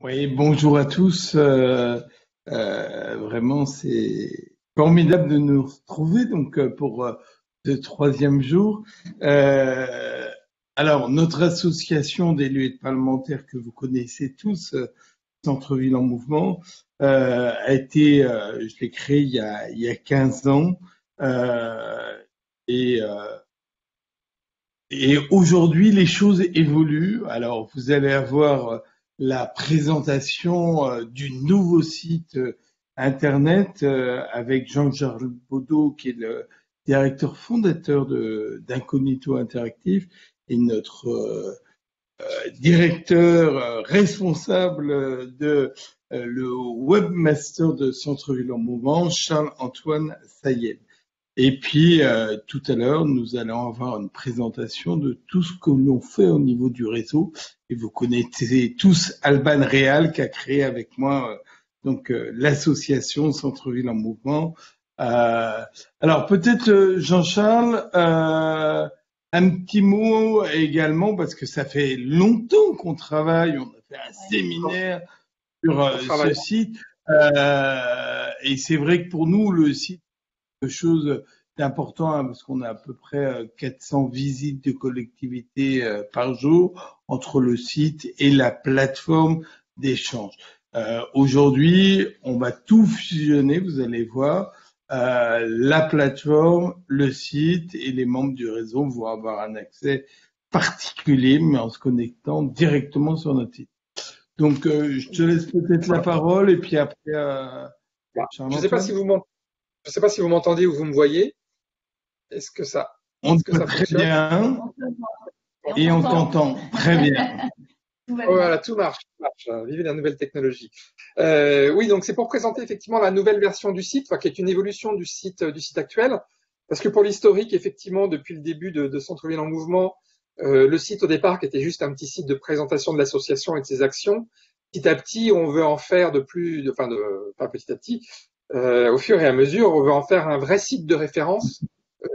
Oui, bonjour à tous. Vraiment, c'est formidable de nous retrouver donc pour ce troisième jour. Euh, alors, notre association d'élus et de parlementaires que vous connaissez tous, Centre-Ville en Mouvement, a été, je l'ai créée il y a 15 ans. Euh, et euh, et aujourd'hui, les choses évoluent. Alors, vous allez avoir la présentation du nouveau site Internet avec Jean-Charles Baudot, qui est le directeur fondateur d'Incognito Interactif, et notre directeur responsable de le webmaster de Centre-Ville en Mouvement, Charles-Antoine Sayed. Et puis, tout à l'heure, nous allons avoir une présentation de tout ce que l'on fait au niveau du réseau. Et vous connaissez tous Alban Réal qui a créé avec moi l'association Centre-Ville en Mouvement. Euh, alors peut-être Jean-Charles, un petit mot également parce que ça fait longtemps qu'on travaille. On a fait un séminaire sur On ce travaille. site. Et c'est vrai que pour nous, le site quelque chose d'important hein, parce qu'on a à peu près 400 visites de collectivités par jour entre le site et la plateforme d'échange. Aujourd'hui, on va tout fusionner, vous allez voir. La plateforme, le site et les membres du réseau vont avoir un accès particulier, mais en se connectant directement sur notre site. Donc, je te laisse peut-être la parole et puis après, Je ne sais pas si Charles-Antoine. je sais pas si vous m'entendez ou vous me voyez. On te Est-ce que voit ça très fonctionne? bien. Et on t'entend très bien. Tout va Oh, bien. voilà, tout marche, tout marche. Vive la nouvelle technologie. Oui, donc c'est pour présenter effectivement la nouvelle version du site, enfin, qui est une évolution du site actuel. Parce que pour l'historique, effectivement, depuis le début de Centre-Ville en Mouvement, le site au départ, qui était juste un petit site de présentation de l'association et de ses actions, petit à petit, on veut en faire pas petit à petit, au fur et à mesure, on veut en faire un vrai site de référence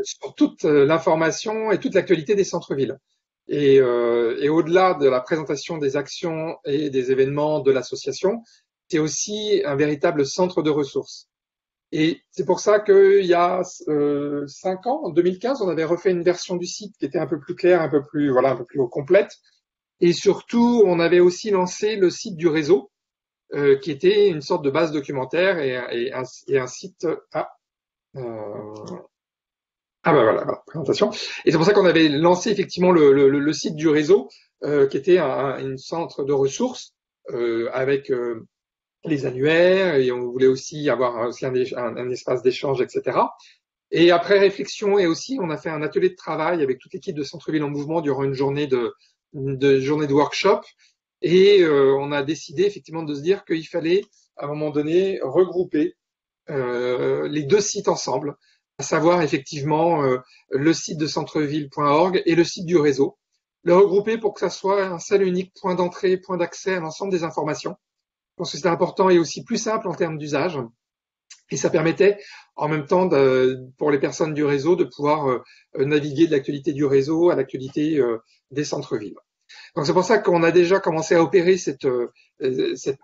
sur toute l'information et toute l'actualité des centres-villes. Et au-delà de la présentation des actions et des événements de l'association, c'est aussi un véritable centre de ressources. Et c'est pour ça qu'il y a 5 ans, en 2015, on avait refait une version du site qui était un peu plus claire, un peu plus complète. Et surtout, on avait aussi lancé le site du réseau, qui était une sorte de base documentaire et un site. Voilà, présentation. Et c'est pour ça qu'on avait lancé effectivement le site du réseau, qui était une centre de ressources avec les annuaires, et on voulait aussi avoir aussi un espace d'échange, etc. Et après réflexion, et aussi on a fait un atelier de travail avec toute l'équipe de Centre-Ville en Mouvement durant une journée de workshop, et on a décidé effectivement de se dire qu'il fallait à un moment donné regrouper les deux sites ensemble, à savoir effectivement le site de centreville.org et le site du réseau, le regrouper pour que ça soit un seul unique point d'entrée, point d'accès à l'ensemble des informations. Je pense que c'était important et aussi plus simple en termes d'usage. Et ça permettait en même temps pour les personnes du réseau de pouvoir naviguer de l'actualité du réseau à l'actualité des centres-villes. Donc c'est pour ça qu'on a déjà commencé à opérer cette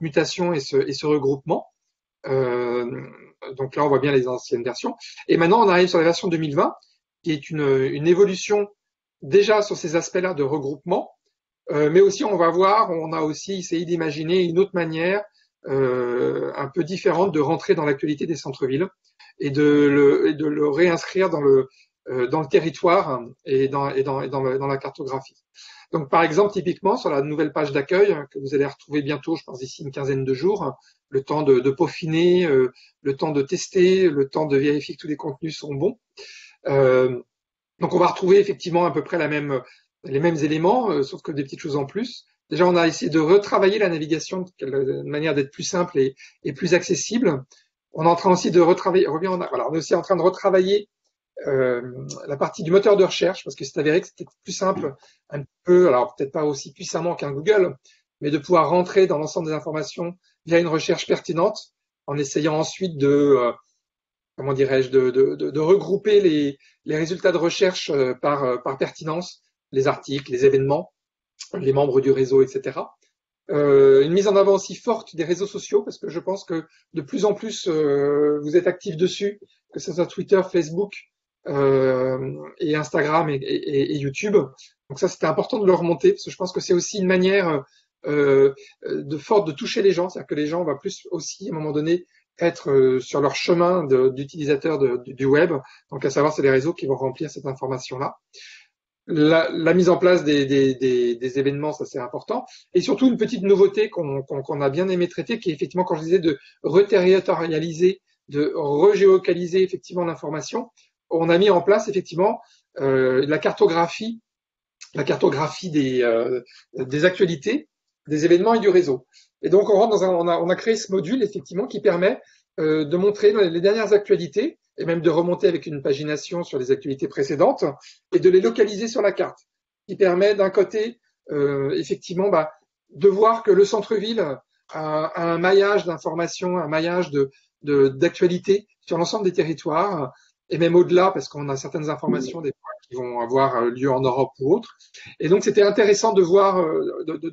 mutation et ce regroupement. Euh, donc là, on voit bien les anciennes versions. Et maintenant, on arrive sur la version 2020, qui est une évolution déjà sur ces aspects-là de regroupement. Mais aussi, on a aussi essayé d'imaginer une autre manière, un peu différente, de rentrer dans l'actualité des centres-villes et de le réinscrire dans le territoire et dans la cartographie. Donc, par exemple, typiquement, sur la nouvelle page d'accueil que vous allez retrouver bientôt, je pense d'ici une quinzaine de jours, le temps de peaufiner, le temps de tester, le temps de vérifier que tous les contenus sont bons. Donc, on va retrouver effectivement à peu près les mêmes éléments, sauf que des petites choses en plus. Déjà, on a essayé de retravailler la navigation de manière d'être plus simple et plus accessible. On est en train aussi de retravailler, on est aussi en train de retravailler la partie du moteur de recherche, parce que c'est avéré que c'était plus simple, un peu, alors peut-être pas aussi puissamment qu'un Google, mais de pouvoir rentrer dans l'ensemble des informations via une recherche pertinente, en essayant ensuite comment dirais-je, de regrouper les résultats de recherche par pertinence, les articles, les événements, les membres du réseau, etc. une mise en avant aussi forte des réseaux sociaux, parce que je pense que de plus en plus vous êtes actifs dessus, que ce soit Twitter, Facebook et Instagram et YouTube. Donc ça, c'était important de le remonter, parce que je pense que c'est aussi une manière de forte de toucher les gens, c'est-à-dire que les gens vont plus aussi à un moment donné être sur leur chemin d'utilisateur du web. Donc à savoir, c'est les réseaux qui vont remplir cette information-là. La mise en place des événements, ça c'est important. Et surtout une petite nouveauté qu'on a bien aimé traiter, qui est effectivement, quand je disais, de reterritorialiser, de regéocaliser effectivement l'information. On a mis en place effectivement la cartographie des actualités, des événements et du réseau. Et donc on rentre on a créé ce module effectivement qui permet de montrer les dernières actualités et même de remonter avec une pagination sur les actualités précédentes et de les localiser sur la carte, qui permet d'un côté effectivement de voir que le centre-ville a un maillage d'informations, un maillage d'actualités sur l'ensemble des territoires et même au-delà, parce qu'on a certaines informations des fois qui vont avoir lieu en Europe ou autre. Et donc c'était intéressant de voir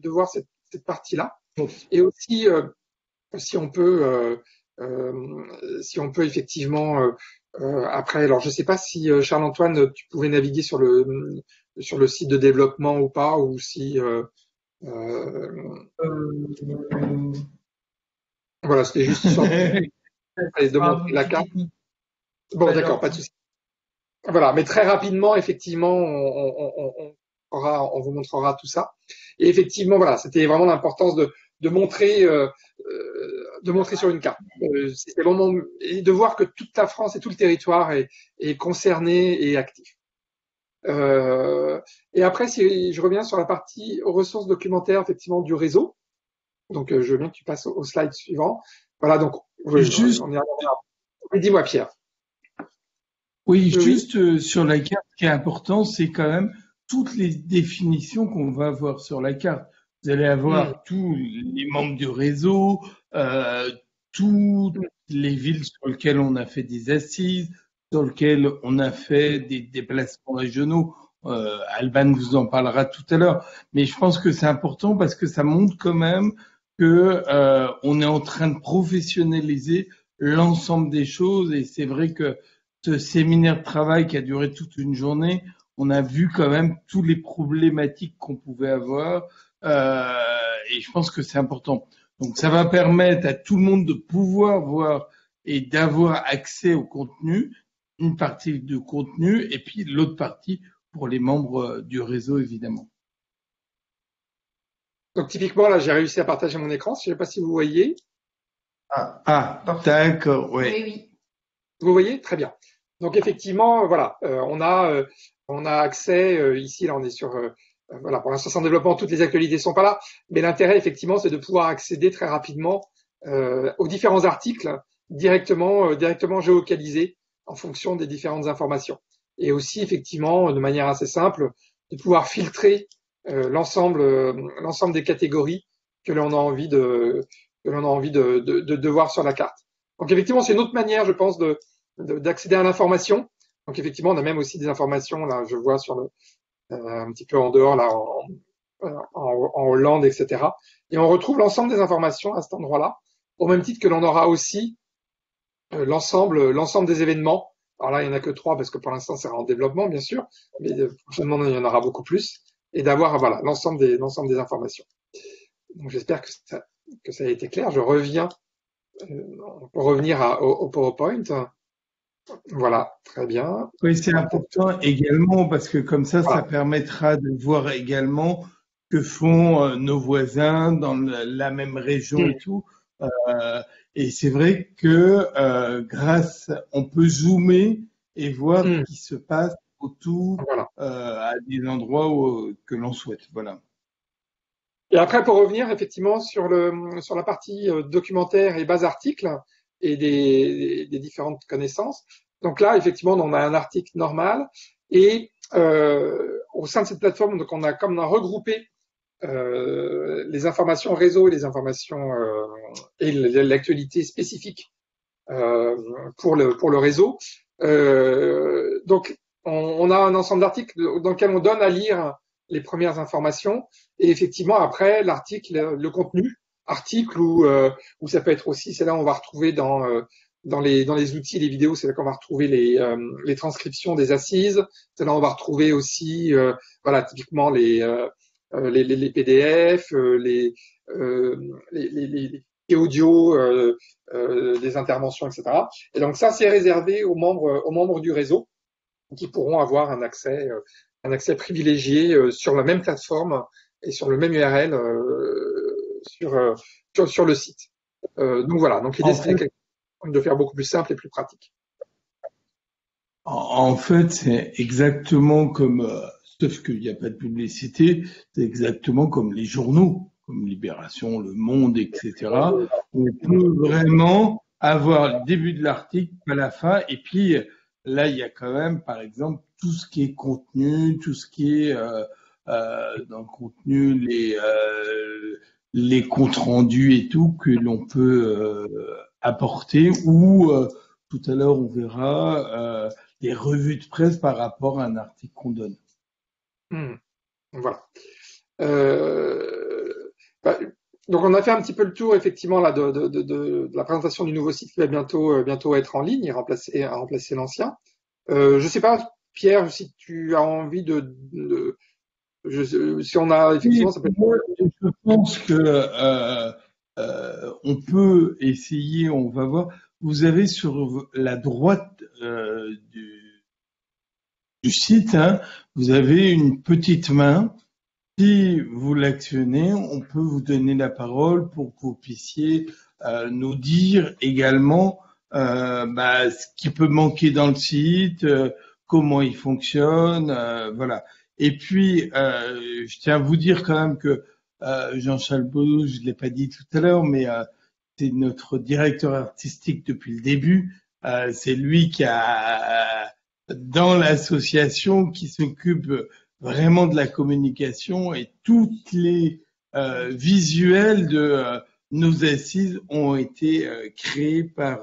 voir cette partie-là. Et aussi si on peut si on peut effectivement après, alors je sais pas si Charles-Antoine, tu pouvais naviguer sur le site de développement ou pas, ou si Euh, voilà, c'était juste histoire de un montrer la petit carte. technique, Bon, pas d'accord, pas de gentil. souci. Voilà, mais très rapidement, effectivement, on vous montrera tout ça. Et effectivement, voilà, c'était vraiment l'importance de montrer, de montrer sur une carte. C'était vraiment et de voir que toute la France et tout le territoire est concerné et actif. Et après, si je reviens sur la partie ressources documentaires, effectivement, du réseau. Donc, je veux bien que tu passes au slide suivant. Voilà, donc, oui, Juste, on y arrive. Oui, dis-moi, Pierre. oui, Oui, oui. juste sur la carte, ce qui est important, c'est quand même toutes les définitions qu'on va avoir sur la carte. Vous allez Hmm, avoir tous les membres du réseau, euh, toutes hmm, les villes sur lesquelles on a fait des assises, sur lesquelles on a fait des déplacements régionaux. Alban vous en parlera tout à l'heure. Mais je pense que c'est important parce que ça montre quand même que on est en train de professionnaliser l'ensemble des choses. Et c'est vrai que ce séminaire de travail qui a duré toute une journée, on a vu quand même toutes les problématiques qu'on pouvait avoir. Euh, et je pense que c'est important. Donc ça va permettre à tout le monde de pouvoir voir et d'avoir accès au contenu, une partie de contenu, et puis l'autre partie pour les membres du réseau, évidemment. Donc, typiquement, là, j'ai réussi à partager mon écran. Je ne sais pas si vous voyez. Ah, d'accord, Oui, ouais. oui. Vous voyez? Très bien. Donc, effectivement, voilà, on a accès, ici, là, on est sur, voilà, pour l'instant, sans développement, toutes les actualités sont pas là. Mais l'intérêt, effectivement, c'est de pouvoir accéder très rapidement aux différents articles directement géolocalisés en fonction des différentes informations. Et aussi, effectivement, de manière assez simple, de pouvoir filtrer l'ensemble des catégories que l'on a envie de voir sur la carte. Donc effectivement, c'est une autre manière, je pense, d'accéder à l'information. Donc effectivement, on a même aussi des informations, là, je vois un petit peu en dehors, là, en Hollande, etc. Et on retrouve l'ensemble des informations à cet endroit-là, au même titre que l'on aura aussi l'ensemble des événements. Alors là, il n'y en a que 3 parce que pour l'instant, c'est en développement, bien sûr, mais prochainement, il y en aura beaucoup plus. Et d'avoir voilà l'ensemble des informations. Donc j'espère que ça a été clair. Je reviens, on peut revenir au PowerPoint. Voilà, très bien. Oui, c'est On va peut-être. important également parce que comme ça Voilà. permettra de voir également que font nos voisins dans la même région Hmm, et tout. Et c'est vrai que on peut zoomer et voir ce hmm, qui se passe autour voilà. à des endroits que l'on souhaite. Voilà. Et après, pour revenir effectivement sur la partie documentaire et base article et des différentes connaissances. Donc là, effectivement, on a un article normal et au sein de cette plateforme, donc comme on a regroupé les informations réseau et les informations et l'actualité spécifique euh, pour le réseau. Donc, on a un ensemble d'articles dans lequel on donne à lire les premières informations. Et effectivement, après, l'article, le contenu, article ou ça peut être aussi, c'est là où on va retrouver dans les outils, les vidéos, c'est là qu'on va retrouver les transcriptions des assises. C'est là où on va retrouver aussi, voilà, typiquement les PDF, euh, les audios des interventions, etc. Et donc ça, c'est réservé aux membres du réseau qui pourront avoir un accès privilégié sur la même plateforme et sur le même URL sur le site. Donc voilà, donc l'idée En serait fait, de faire beaucoup plus simple et plus pratique. en fait, c'est exactement comme, sauf qu'il n'y a pas de publicité, c'est exactement comme les journaux, comme Libération, Le Monde, etc. On peut vraiment avoir le début de l'article, pas la fin, et puis là, il y a quand même, par exemple, tout ce qui est contenu, tout ce qui est dans le contenu, les comptes rendus et tout que l'on peut apporter, ou tout à l'heure, on verra des revues de presse par rapport à un article qu'on donne. Hmm, voilà. Euh, bah, donc on a fait un petit peu le tour effectivement là de la présentation du nouveau site qui va bientôt être en ligne et remplacer l'ancien. Je sais pas, Pierre, si tu as envie si on a Et effectivement, ça peut être. moi, je pense que on peut essayer, on va voir. Vous avez sur la droite du site, hein, vous avez une petite main. Si vous l'actionnez, on peut vous donner la parole pour que vous puissiez nous dire également ce qui peut manquer dans le site, comment il fonctionne, voilà. Et puis, je tiens à vous dire quand même que Jean-Charles Baudou, je ne l'ai pas dit tout à l'heure, mais c'est notre directeur artistique depuis le début. C'est lui qui a, dans l'association, qui s'occupe vraiment de la communication, et toutes les visuels de nos assises ont été créés par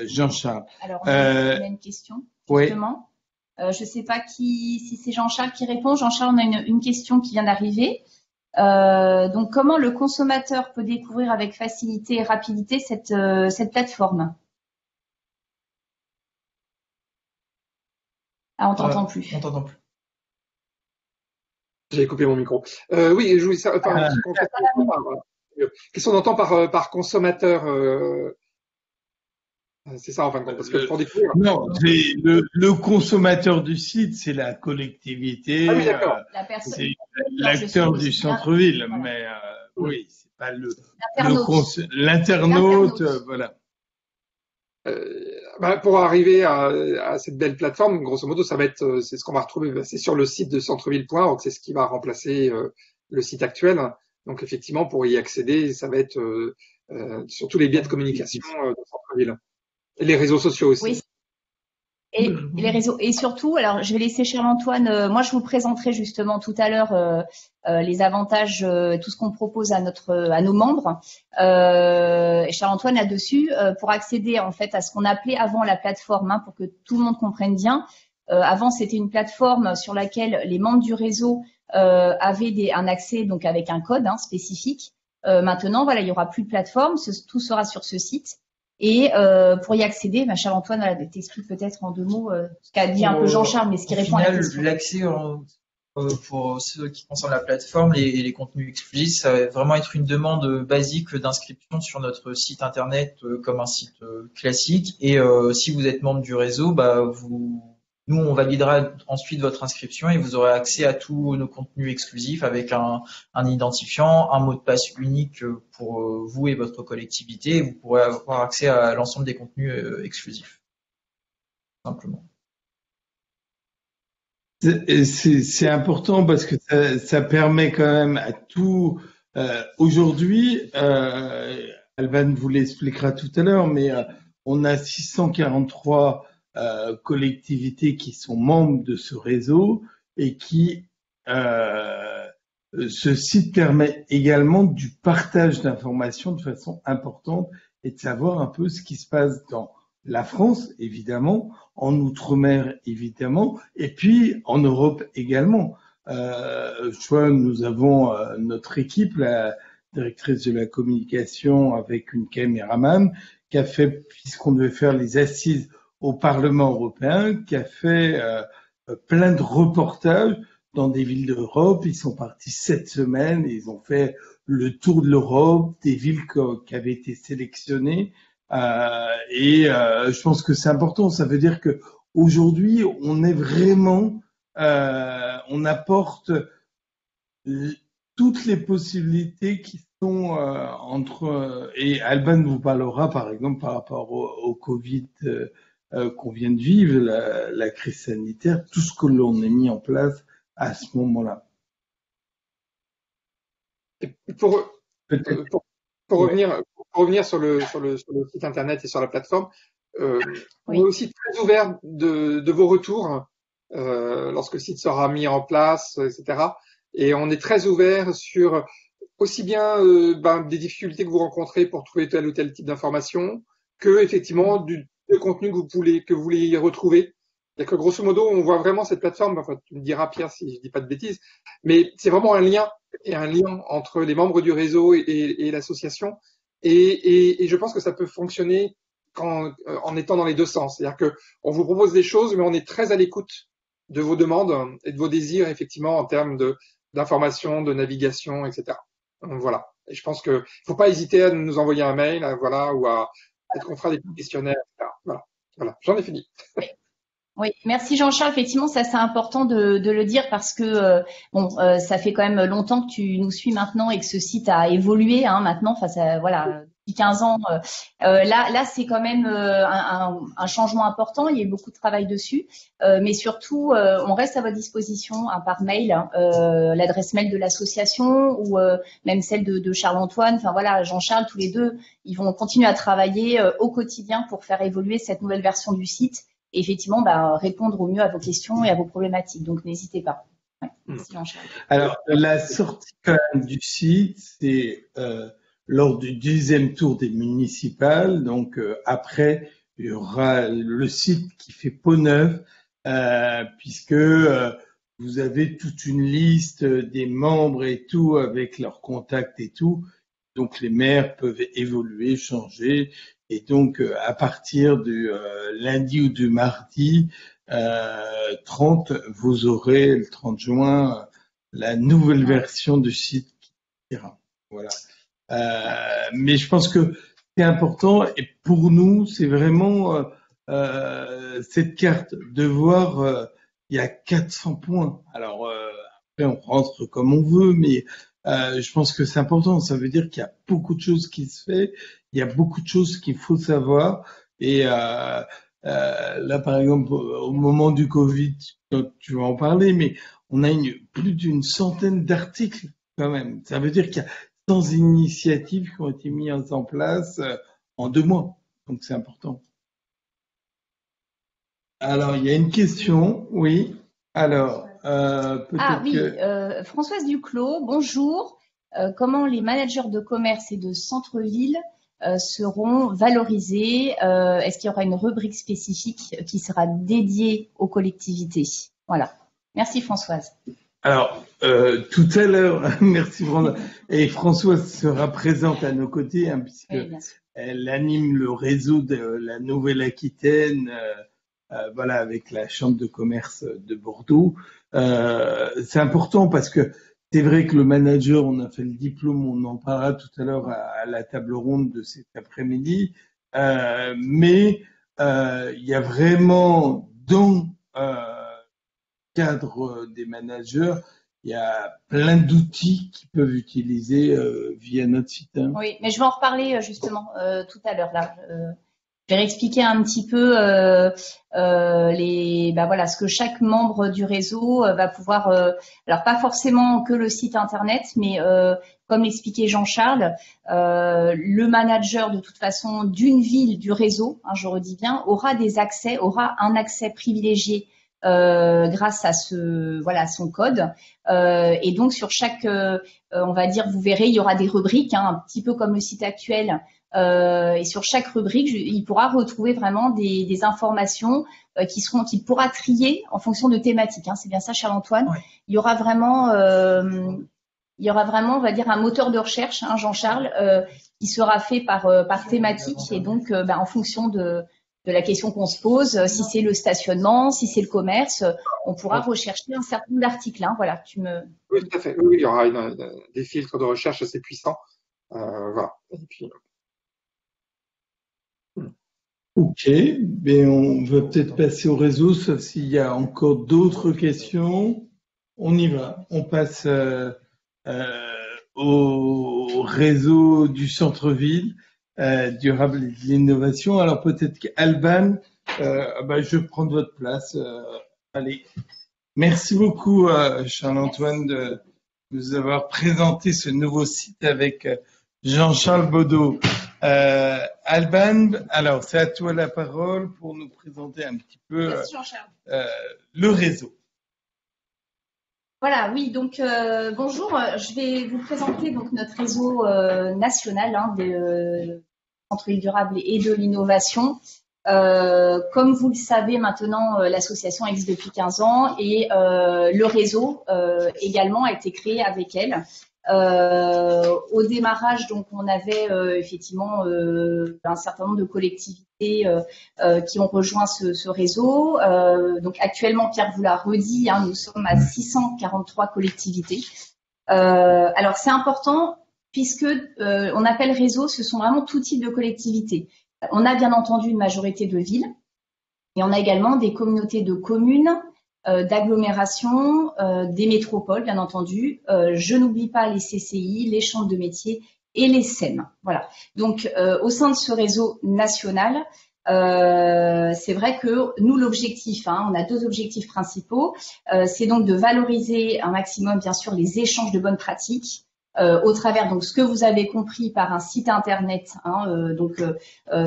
Jean-Charles. Alors, on a une question, justement. Oui. Je ne sais pas si c'est Jean-Charles qui répond. Jean-Charles, on a une question qui vient d'arriver. Donc, comment le consommateur peut découvrir avec facilité et rapidité cette plateforme? Ah, on t'entend plus. On t'entend plus. J'ai coupé mon micro. Oui, je voulais savoir. Qu'est-ce qu'on entend par consommateur c'est ça en fin de compte, parce que pour découvrir. Non, c'est le consommateur du site, c'est la collectivité, ah oui, c'est l'acteur du centre-ville, voilà. Mais oui, c'est pas l'internaute, voilà. Pour arriver à cette belle plateforme, grosso modo, ça va être, c'est ce qu'on va retrouver, c'est sur le site de centreville.org, c'est ce qui va remplacer le site actuel. Donc effectivement, pour y accéder, ça va être sur tous les biais de communication de centreville. Et les réseaux sociaux aussi. Oui. Et les réseaux. Et surtout, alors je vais laisser Charles-Antoine, moi je vous présenterai justement tout à l'heure les avantages, tout ce qu'on propose à nos membres. Et Charles-Antoine là-dessus, pour accéder en fait à ce qu'on appelait avant la plateforme, hein, pour que tout le monde comprenne bien. Avant, c'était une plateforme sur laquelle les membres du réseau avaient un accès donc avec un code spécifique. Maintenant, voilà, il y aura plus de plateforme, tout sera sur ce site. Et pour y accéder, Charles-Antoine t'explique peut-être en 2 mots ce qu'a dit un peu Jean-Charles, mais ce qui répond à la question. L'accès pour ceux qui concernent la plateforme et les contenus exclusifs, ça va vraiment être une demande basique d'inscription sur notre site internet comme un site classique. Et si vous êtes membre du réseau, nous, on validera ensuite votre inscription et vous aurez accès à tous nos contenus exclusifs avec un identifiant, un mot de passe unique pour vous et votre collectivité. Et vous pourrez avoir accès à l'ensemble des contenus exclusifs. Simplement. C'est important parce que ça permet quand même à tout. Aujourd'hui, Alban vous l'expliquera tout à l'heure, mais on a 643 collectivités qui sont membres de ce réseau et qui ce site permet également du partage d'informations de façon importante et de savoir un peu ce qui se passe dans la France, évidemment, en Outre-mer, évidemment, et puis en Europe également. Nous avons notre équipe, la directrice de la communication avec une caméraman, qui a fait, puisqu'on devait faire les assises au Parlement européen, qui a fait plein de reportages dans des villes d'Europe. Ils sont partis 7 semaines et ils ont fait le tour de l'Europe, des villes qui avaient été sélectionnées. Je pense que c'est important. Ça veut dire que aujourd'hui, on est vraiment, on apporte toutes les possibilités qui sont et Alban vous parlera par exemple par rapport au Covid qu'on vient de vivre, la crise sanitaire, tout ce que l'on a mis en place à ce moment-là. Pour revenir sur le site internet et sur la plateforme, on est aussi très ouvert de vos retours lorsque le site sera mis en place, etc. Et on est très ouvert sur aussi bien des difficultés que vous rencontrez pour trouver tel ou tel type d'information, que effectivement du contenu que vous voulez y retrouver. C'est-à-dire que grosso modo, on voit vraiment cette plateforme, enfin tu me diras Pierre si je dis pas de bêtises, mais c'est vraiment un lien entre les membres du réseau et l'association. Et je pense que ça peut fonctionner en étant dans les deux sens. C'est-à-dire que on vous propose des choses, mais on est très à l'écoute de vos demandes et de vos désirs, effectivement, en termes d'information, de navigation, etc. Donc, voilà. Et je pense que faut pas hésiter à nous envoyer un mail, voilà, ou à peut-être qu'on fera des petits questionnaires, etc. Voilà. J'en ai fini. Oui, merci Jean-Charles. Effectivement, ça c'est important de le dire parce que ça fait quand même longtemps que tu nous suis maintenant et que ce site a évolué maintenant. Enfin, depuis 15 ans. Là, c'est quand même un changement important. Il y a eu beaucoup de travail dessus, mais surtout, on reste à votre disposition par mail, l'adresse mail de l'association ou même celle de Charles-Antoine. Enfin voilà, Jean-Charles, tous les deux, ils vont continuer à travailler au quotidien pour faire évoluer cette nouvelle version du site. Et effectivement, répondre au mieux à vos questions et à vos problématiques. Donc, n'hésitez pas. Ouais, merci Jean-Charles. Alors, la sortie quand même du site, c'est lors du 10e tour des municipales. Donc, après, il y aura le site qui fait peau neuve, puisque vous avez toute une liste des membres et tout, avec leurs contacts et tout. Donc, les maires peuvent évoluer, changer. Et donc, à partir du lundi ou du mardi 30, vous aurez le 30 juin la nouvelle version du site qui ira. Voilà. Mais je pense que c'est important et pour nous, c'est vraiment cette carte de voir. Il y a 400 points. Alors après, on rentre comme on veut, mais je pense que c'est important. Ça veut dire qu'il y a beaucoup de choses qui se fait. Il y a beaucoup de choses qu'il faut savoir. Et là, par exemple, au moment du Covid, tu vas en parler, mais on a plus d'une centaine d'articles quand même. Ça veut dire qu'il y a 100 initiatives qui ont été mises en place en 2 mois. Donc, c'est important. Alors, il y a une question. Oui. Alors, Françoise Duclos, bonjour. Comment les managers de commerce et de centre-ville seront valorisés? Est-ce qu'il y aura une rubrique spécifique qui sera dédiée aux collectivités? Voilà. Merci Françoise. Alors, tout à l'heure, merci Françoise. Et Françoise sera présente à nos côtés, puisque elle anime le réseau de la Nouvelle-Aquitaine, avec la Chambre de commerce de Bordeaux. C'est important parce que c'est vrai que le manager, on a fait le diplôme, on en parlera tout à l'heure à la table ronde de cet après-midi, mais il y a vraiment dans le cadre des managers, il y a plein d'outils qu'ils peuvent utiliser via notre site. Oui, mais je vais en reparler justement tout à l'heure là. Je vais expliquer un petit peu ce que chaque membre du réseau va pouvoir. Alors pas forcément que le site internet, mais comme l'expliquait Jean-Charles, le manager de toute façon d'une ville du réseau, je redis bien, aura un accès privilégié grâce à son code. Et donc sur chaque, on va dire, vous verrez, il y aura des rubriques, un petit peu comme le site actuel. Et sur chaque rubrique, il pourra retrouver vraiment des informations qu'il pourra trier en fonction de thématiques. C'est bien ça, Charles-Antoine. Ouais. Il y aura vraiment, on va dire, un moteur de recherche, Jean-Charles, qui sera fait par thématique. Et donc, en fonction de la question qu'on se pose, si c'est le stationnement, si c'est le commerce, on pourra rechercher un certain nombre d'articles. Voilà, Oui, tout à fait. Oui, il y aura des filtres de recherche assez puissants. Voilà. Et puis, Ok, mais on va peut-être passer au réseau, sauf s'il y a encore d'autres questions. On y va. On passe au réseau du centre-ville durable et de l'innovation. Alors peut-être qu'Alban, je vais prendre votre place. Allez. Merci beaucoup, Charles-Antoine, de nous avoir présenté ce nouveau site avec Jean-Charles Baudot. Alban, alors c'est à toi la parole pour nous présenter un petit peu le réseau. Voilà, oui, donc bonjour, je vais vous présenter donc notre réseau national des centres durables et de l'innovation. Comme vous le savez maintenant, l'association existe depuis 15 ans et le réseau également a été créé avec elle. Au démarrage, donc, on avait effectivement un certain nombre de collectivités qui ont rejoint ce réseau. Donc, actuellement, Pierre vous l'a redit, nous sommes à 643 collectivités. Alors, c'est important puisque on appelle réseau, ce sont vraiment tout type de collectivités. On a bien entendu une majorité de villes et on a également des communautés de communes, d'agglomération, des métropoles, bien entendu. Je n'oublie pas les CCI, les chambres de métiers et les SEM. Voilà. Donc, au sein de ce réseau national, c'est vrai que nous, l'objectif, on a deux objectifs principaux. C'est donc de valoriser un maximum, bien sûr, les échanges de bonnes pratiques. Au travers donc ce que vous avez compris par un site internet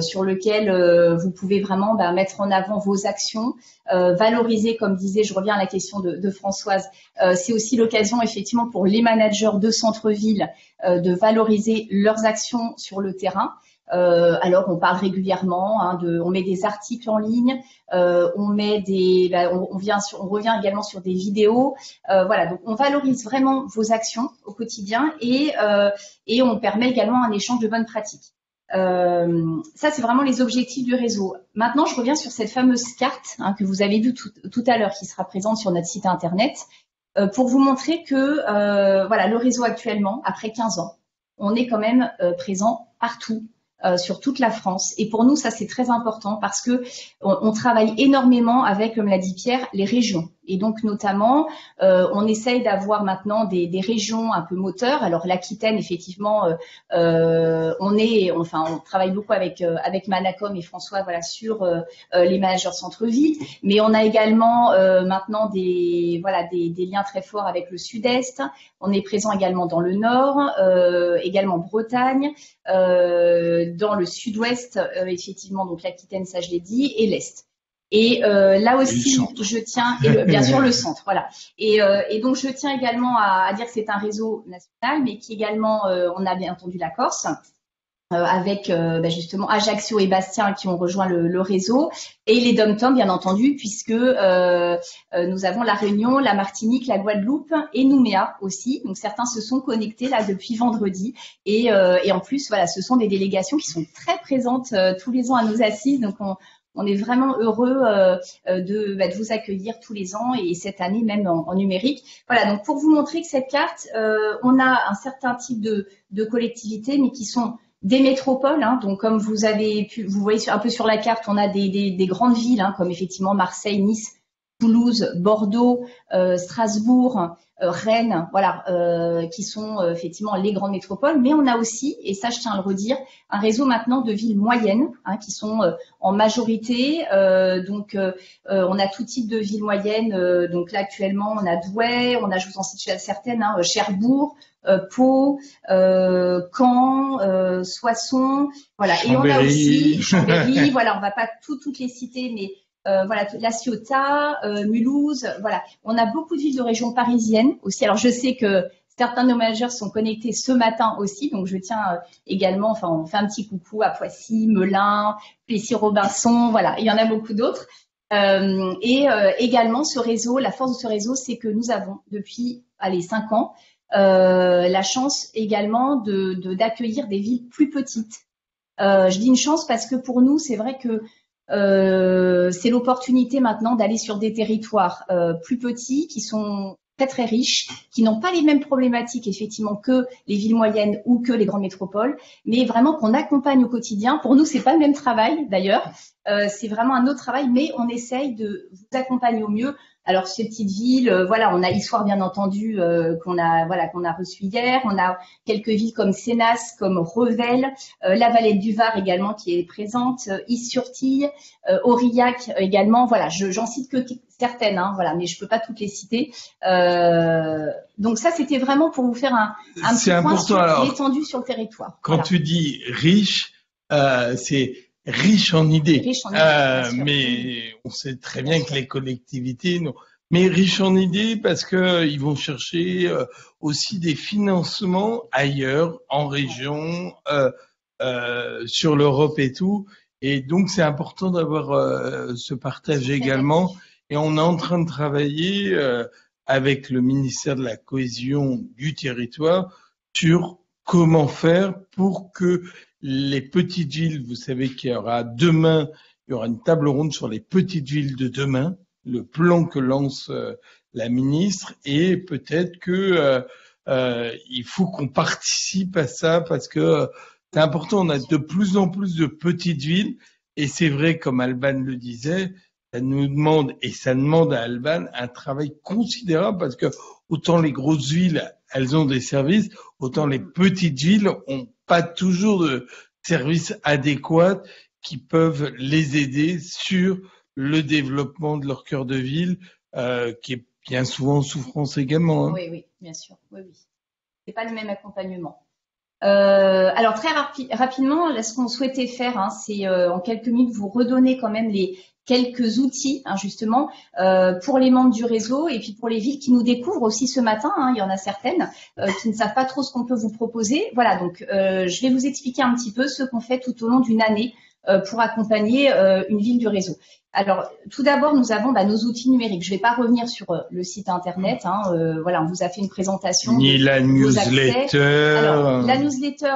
sur lequel vous pouvez vraiment mettre en avant vos actions, valoriser, comme disait, je reviens à la question de Françoise, c'est aussi l'occasion effectivement pour les managers de centre-ville de valoriser leurs actions sur le terrain. Alors on parle régulièrement, on met des articles en ligne, on revient également sur des vidéos. Voilà, donc on valorise vraiment vos actions au quotidien et on permet également un échange de bonnes pratiques. Ça, c'est vraiment les objectifs du réseau. Maintenant, je reviens sur cette fameuse carte que vous avez vue tout à l'heure, qui sera présente sur notre site internet, pour vous montrer que le réseau actuellement, après 15 ans, on est quand même présent partout. Sur toute la France. Et pour nous, ça, c'est très important parce que on travaille énormément avec, comme l'a dit Pierre, les régions. Et donc, notamment, on essaye d'avoir maintenant des régions un peu moteurs. Alors, l'Aquitaine, effectivement, on travaille beaucoup avec Manacom et François, sur les managers centre-ville. Mais on a également maintenant des liens très forts avec le Sud-Est. On est présent également dans le Nord, également Bretagne, dans le Sud-Ouest, effectivement, donc l'Aquitaine, ça je l'ai dit, et l'Est. Et là aussi, je tiens, bien sûr le centre, voilà. Et donc je tiens également à dire que c'est un réseau national, mais qui également, on a bien entendu la Corse, avec justement Ajaccio et Bastia qui ont rejoint le réseau, et les DOM-TOM bien entendu, puisque nous avons la Réunion, la Martinique, la Guadeloupe et Nouméa aussi. Donc certains se sont connectés là depuis vendredi, et en plus ce sont des délégations qui sont très présentes tous les ans à nos assises. Donc on est vraiment heureux de vous accueillir tous les ans et cette année même en numérique. Voilà, donc pour vous montrer que cette carte, on a un certain type de collectivités, mais qui sont des métropoles. Donc comme vous voyez un peu sur la carte, on a des grandes villes comme effectivement Marseille, Nice, Toulouse, Bordeaux, Strasbourg, Rennes, qui sont effectivement les grandes métropoles. Mais on a aussi, et ça je tiens à le redire, un réseau maintenant de villes moyennes qui sont en majorité. On a tout type de villes moyennes. Donc là actuellement on a Douai, je vous en cite certaines, Cherbourg, Pau, Caen, Soissons, voilà. Chambéry. Et on a aussi Chambéry. On va pas toutes les citer, mais voilà, La Ciotat, Mulhouse, voilà. On a beaucoup de villes de région parisienne aussi. Alors je sais que certains de nos managers sont connectés ce matin aussi, donc je tiens également, enfin on fait un petit coucou à Poissy, Melun, Plessis-Robinson, voilà, il y en a beaucoup d'autres. Également ce réseau, la force de ce réseau, c'est que nous avons depuis 5 ans la chance également d'accueillir des villes plus petites. Je dis une chance parce que pour nous, c'est vrai que c'est l'opportunité maintenant d'aller sur des territoires plus petits qui sont très très riches, qui n'ont pas les mêmes problématiques effectivement que les villes moyennes ou que les grandes métropoles, mais vraiment qu'on accompagne au quotidien. Pour nous, c'est pas le même travail d'ailleurs, c'est vraiment un autre travail, mais on essaye de vous accompagner au mieux. Alors ces petites villes, voilà, on a Issoire bien entendu qu'on a reçu hier. On a quelques villes comme Sénas, comme Revel, la Vallée du Var également qui est présente, Is-sur-Tille, Aurillac également. Voilà, j'en cite que certaines, hein, voilà, mais je peux pas toutes les citer. Donc ça, c'était vraiment pour vous faire un petit point sur l'étendue sur le territoire. Quand tu dis riche, c'est riche en idées, mais on sait très bien que les collectivités, non. Mais riche en idées parce que ils vont chercher aussi des financements ailleurs, en région, sur l'Europe et tout. Et donc c'est important d'avoir ce partage également. Et on est en train de travailler avec le ministère de la Cohésion du territoire sur comment faire pour que les petites villes, vous savez qu'il y aura demain, il y aura une table ronde sur les petites villes de demain, le plan que lance la ministre, et peut-être que il faut qu'on participe à ça parce que c'est important. On a de plus en plus de petites villes, et c'est vrai, comme Alban le disait, ça nous demande, et ça demande à Alban un travail considérable parce que autant les grosses villes, elles ont des services, autant les petites villes ont pas toujours de services adéquats qui peuvent les aider sur le développement de leur cœur de ville, qui est bien souvent en souffrance également. Hein. Oui, bien sûr. Oui. C'est pas le même accompagnement. Alors très rapidement, là, ce qu'on souhaitait faire, hein, c'est en quelques minutes vous redonner quand même les quelques outils, hein, justement, pour les membres du réseau et puis pour les villes qui nous découvrent aussi ce matin. Hein, il y en a certaines qui ne savent pas trop ce qu'on peut vous proposer. Voilà, donc je vais vous expliquer un petit peu ce qu'on fait tout au long d'une année pour accompagner une ville du réseau. Alors, tout d'abord, nous avons nos outils numériques. Je ne vais pas revenir sur le site internet. Hein, voilà, on vous a fait une présentation. Ni la newsletter. Alors, la newsletter,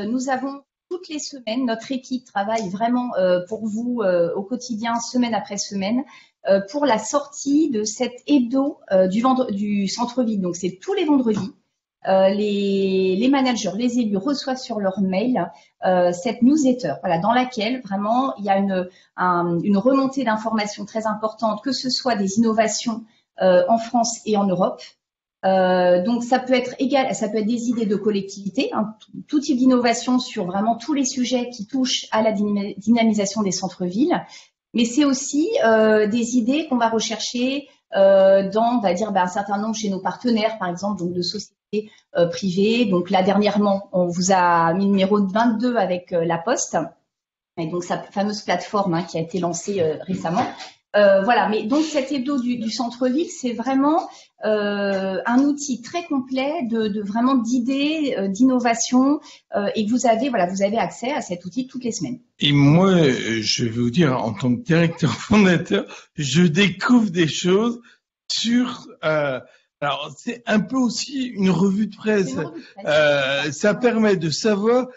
nous avons toutes les semaines, notre équipe travaille vraiment pour vous au quotidien, semaine après semaine, pour la sortie de cette hebdo du centre-ville. Donc, c'est tous les vendredis. Les managers, les élus reçoivent sur leur mail cette newsletter, voilà, dans laquelle vraiment il y a une remontée d'informations très importante, que ce soit des innovations en France et en Europe. Donc ça peut être des idées de collectivité, hein, tout type d'innovation sur vraiment tous les sujets qui touchent à la dynamisation des centres-villes, mais c'est aussi des idées qu'on va rechercher dans, on va dire, un certain nombre chez nos partenaires, par exemple, donc de sociétés privées. Donc là, dernièrement, on vous a mis le numéro 22 avec La Poste, et donc sa fameuse plateforme, hein, qui a été lancée récemment. Voilà, mais donc cet hebdo du centre-ville, c'est vraiment un outil très complet de vraiment d'idées, d'innovation, et que vous avez accès à cet outil toutes les semaines. Et moi, je vais vous dire, en tant que directeur fondateur, je découvre des choses sur. Alors, c'est un peu aussi une revue de presse. Ça permet de savoir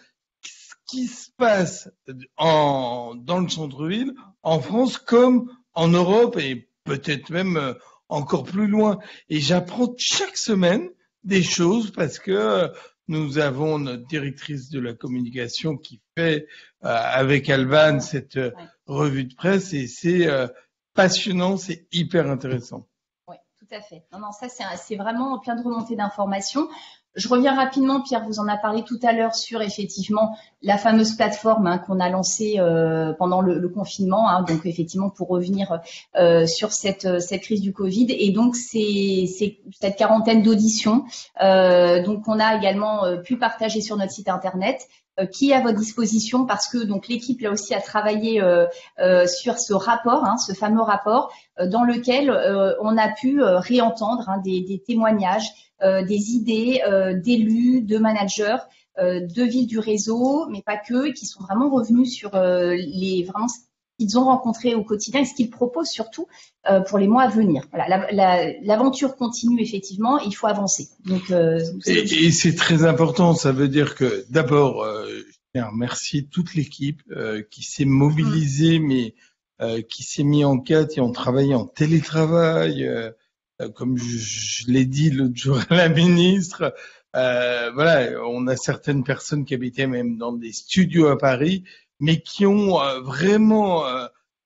ce qui se passe dans le centre-ville, en France comme en Europe et peut-être même encore plus loin. Et j'apprends chaque semaine des choses parce que nous avons notre directrice de la communication qui fait avec Alban cette revue de presse et c'est passionnant, c'est hyper intéressant. Oui, tout à fait. Non, ça c'est vraiment plein de remontées d'informations. Je reviens rapidement, Pierre vous en a parlé tout à l'heure sur effectivement la fameuse plateforme qu'on a lancée pendant le confinement, donc effectivement pour revenir sur cette crise du Covid. Et donc c'est cette quarantaine d'auditions. Donc on a également pu partager sur notre site internet, qui est à votre disposition, parce que donc l'équipe là aussi a travaillé sur ce rapport, ce fameux rapport, dans lequel on a pu réentendre des témoignages, des idées d'élus, de managers, de villes du réseau, mais pas que, qui sont vraiment revenus sur vraiment ce qu'ils ont rencontré au quotidien et ce qu'ils proposent surtout pour les mois à venir. Voilà, l'aventure continue effectivement, et il faut avancer. Donc, et c'est très important. Ça veut dire que d'abord, je remercie toute l'équipe qui s'est mobilisée, mais qui s'est mis en quatre et ont travaillé en télétravail, comme je l'ai dit l'autre jour à la ministre. Voilà, on a certaines personnes qui habitaient même dans des studios à Paris, mais qui ont vraiment,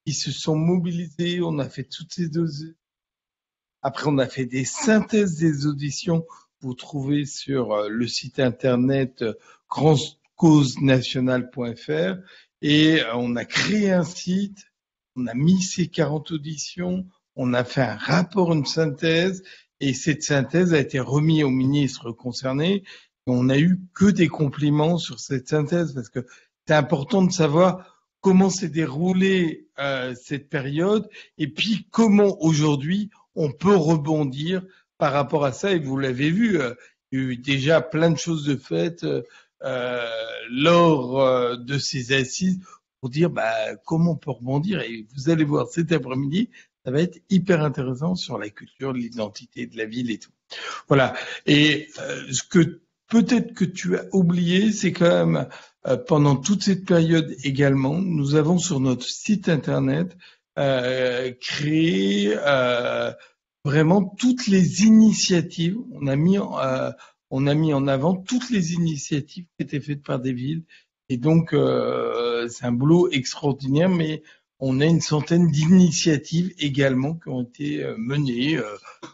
qui se sont mobilisés. On a fait toutes ces doses. Après, on a fait des synthèses des auditions. Vous trouvez sur le site internet grandecausenationale.fr, et on a créé un site. On a mis ces 40 auditions. On a fait un rapport, une synthèse. Et cette synthèse a été remise au ministre concerné. On n'a eu que des compliments sur cette synthèse, parce que c'est important de savoir comment s'est déroulée cette période, et puis comment aujourd'hui on peut rebondir par rapport à ça. Et vous l'avez vu, il y a eu déjà plein de choses de faites lors de ces assises pour dire comment on peut rebondir. Et vous allez voir cet après-midi, ça va être hyper intéressant sur la culture, l'identité de la ville et tout. Voilà. Et ce que peut-être que tu as oublié, c'est quand même pendant toute cette période également, nous avons sur notre site internet créé vraiment toutes les initiatives. On a mis en avant toutes les initiatives qui étaient faites par des villes. Et donc c'est un boulot extraordinaire, mais on a une centaine d'initiatives également qui ont été menées,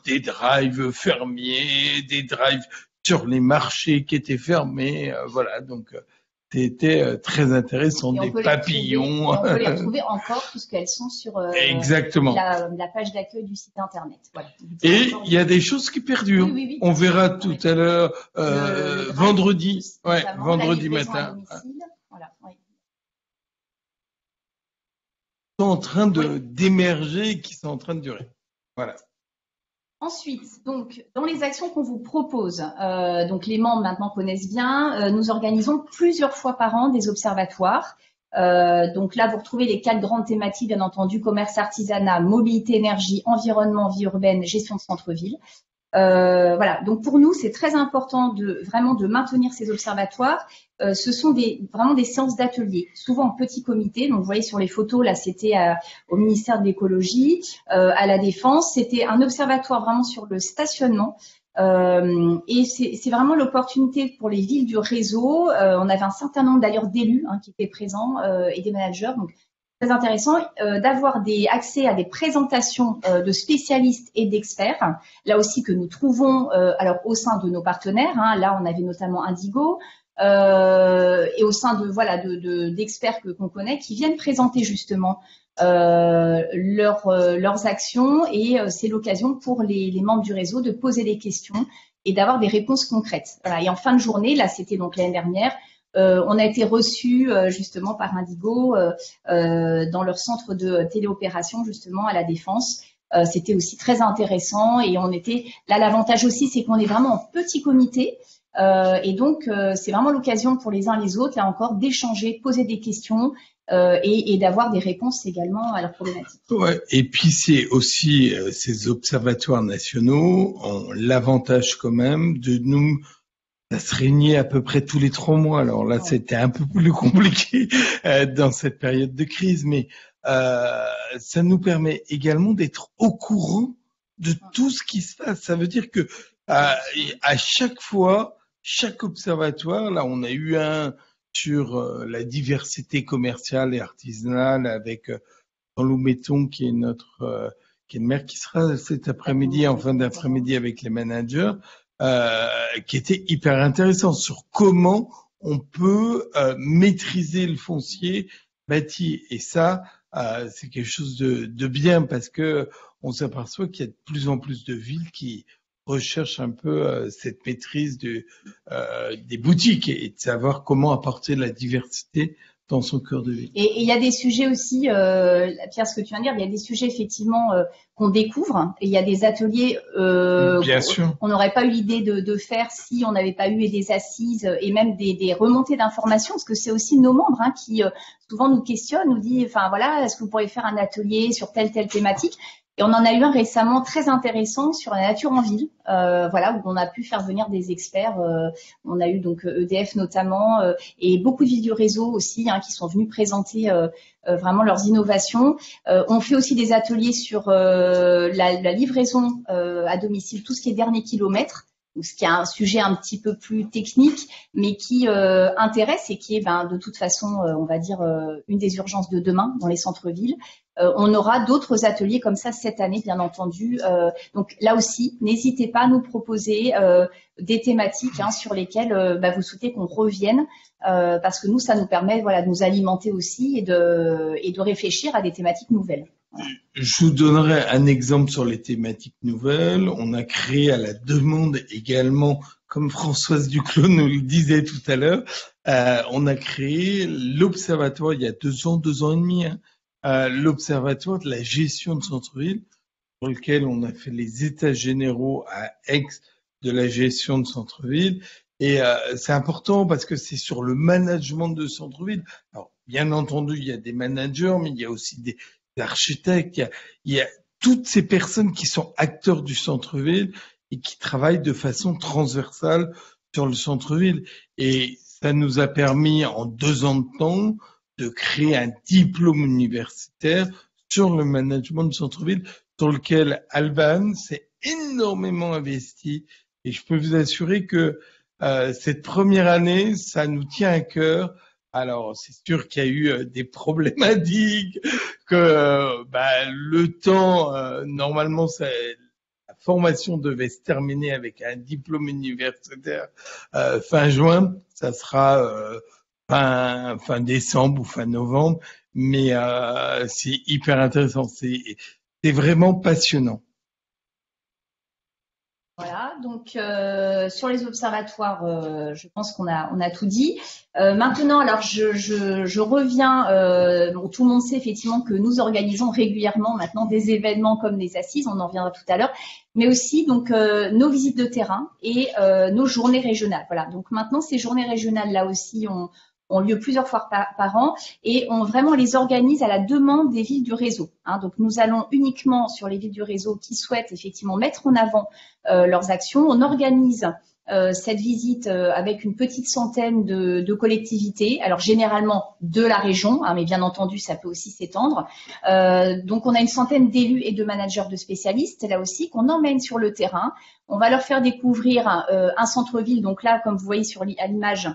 des drives fermiers, des drives sur les marchés qui étaient fermés, voilà, donc c'était très intéressant, des papillons. On peut les retrouver encore puisqu'elles sont sur exactement. La page d'accueil du site internet. Voilà. Et il y a des choses qui perdurent. Oui. On verra tout à l'heure, vendredi, vendredi matin. Voilà, oui. Sont en train d'émerger, qui sont en train de durer. Voilà. Ensuite, donc, dans les actions qu'on vous propose, donc les membres maintenant connaissent bien, nous organisons plusieurs fois par an des observatoires. Donc là, vous retrouvez les 4 grandes thématiques, bien entendu: commerce, artisanat, mobilité, énergie, environnement, vie urbaine, gestion de centre-ville. Voilà. Donc pour nous, c'est très important vraiment de maintenir ces observatoires. Ce sont vraiment des séances d'ateliers, souvent en petit comité. Donc vous voyez sur les photos, là c'était au ministère de l'écologie, à la Défense. C'était un observatoire vraiment sur le stationnement. Et c'est vraiment l'opportunité pour les villes du réseau. On avait un certain nombre d'ailleurs d'élus qui étaient présents et des managers. Donc très intéressant d'avoir accès à des présentations de spécialistes et d'experts, là aussi que nous trouvons alors au sein de nos partenaires. Là, on avait notamment Indigo et au sein d'experts qu'on connaît, qui viennent présenter justement leurs actions, et c'est l'occasion pour les membres du réseau de poser des questions et d'avoir des réponses concrètes. Voilà. Et en fin de journée, là, c'était donc l'année dernière. On a été reçus justement par Indigo dans leur centre de téléopération justement à la Défense. C'était aussi très intéressant, et là, l'avantage aussi, c'est qu'on est vraiment en petit comité, et donc c'est vraiment l'occasion pour les uns les autres, là encore, d'échanger, poser des questions et d'avoir des réponses également à leurs problématiques. Ouais. Et puis c'est aussi ces observatoires nationaux ont l'avantage quand même de nous. Ça se réunit à peu près tous les 3 mois. Alors là, c'était un peu plus compliqué dans cette période de crise, mais ça nous permet également d'être au courant de tout ce qui se passe. Ça veut dire que à chaque fois, chaque observatoire, là, on a eu un sur la diversité commerciale et artisanale avec Jean-Loup Metton, qui est le maire, qui sera cet après-midi, en fin d'après-midi, avec les managers. Qui était hyper intéressant sur comment on peut maîtriser le foncier bâti. Et ça, c'est quelque chose de bien parce que on s'aperçoit qu'il y a de plus en plus de villes qui recherchent un peu cette maîtrise des boutiques et de savoir comment apporter de la diversité dans son cœur de ville. Et il y a des sujets aussi, Pierre, ce que tu viens de dire, il y a des sujets effectivement qu'on découvre. Et il y a des ateliers Bien sûr. on n'aurait pas eu l'idée de faire si on n'avait pas eu des assises et même des remontées d'informations, parce que c'est aussi nos membres qui souvent nous questionnent, nous disent, enfin voilà, est-ce que vous pourriez faire un atelier sur telle thématique? Et on en a eu un récemment très intéressant sur la nature en ville, voilà, où on a pu faire venir des experts. On a eu donc EDF notamment et beaucoup de vidéos réseau aussi qui sont venus présenter vraiment leurs innovations. On fait aussi des ateliers sur la livraison à domicile, tout ce qui est dernier kilomètre, ce qui est un sujet un petit peu plus technique, mais qui intéresse et qui est de toute façon, on va dire, une des urgences de demain dans les centres-villes. On aura d'autres ateliers comme ça cette année, bien entendu. Donc là aussi, n'hésitez pas à nous proposer des thématiques sur lesquelles vous souhaitez qu'on revienne, parce que nous, ça nous permet de nous alimenter aussi et de réfléchir à des thématiques nouvelles. Je vous donnerai un exemple sur les thématiques nouvelles. On a créé à la demande également, comme Françoise Duclos nous le disait tout à l'heure, on a créé l'observatoire il y a 2 ans et demi, l'observatoire de la gestion de centre-ville, pour lequel on a fait les états généraux à Aix de la gestion de centre-ville. Et c'est important parce que c'est sur le management de centre-ville. Alors, bien entendu, il y a des managers, mais il y a aussi des architectes, il y a toutes ces personnes qui sont acteurs du centre-ville et qui travaillent de façon transversale sur le centre-ville. Et ça nous a permis en 2 ans de temps de créer un diplôme universitaire sur le management de centre-ville, sur lequel Alban s'est énormément investi. Et je peux vous assurer que cette première année, ça nous tient à cœur. Alors, c'est sûr qu'il y a eu des problématiques, que le temps, normalement, la formation devait se terminer avec un diplôme universitaire fin juin. Ça sera fin décembre ou fin novembre, mais c'est hyper intéressant. C'est vraiment passionnant. Voilà, donc sur les observatoires, je pense qu'on a tout dit. Maintenant, alors je reviens. Tout le monde sait effectivement que nous organisons régulièrement maintenant des événements comme des assises, on en reviendra tout à l'heure, mais aussi donc nos visites de terrain et nos journées régionales. Voilà, donc maintenant ces journées régionales là aussi ont lieu plusieurs fois par an et on vraiment les organise à la demande des villes du réseau. Donc nous allons uniquement sur les villes du réseau qui souhaitent effectivement mettre en avant leurs actions. On organise cette visite avec une petite centaine de collectivités, alors généralement de la région, mais bien entendu ça peut aussi s'étendre. Donc on a une centaine d'élus et de managers de spécialistes là aussi qu'on emmène sur le terrain. On va leur faire découvrir un centre-ville. Donc là, comme vous voyez à l'image,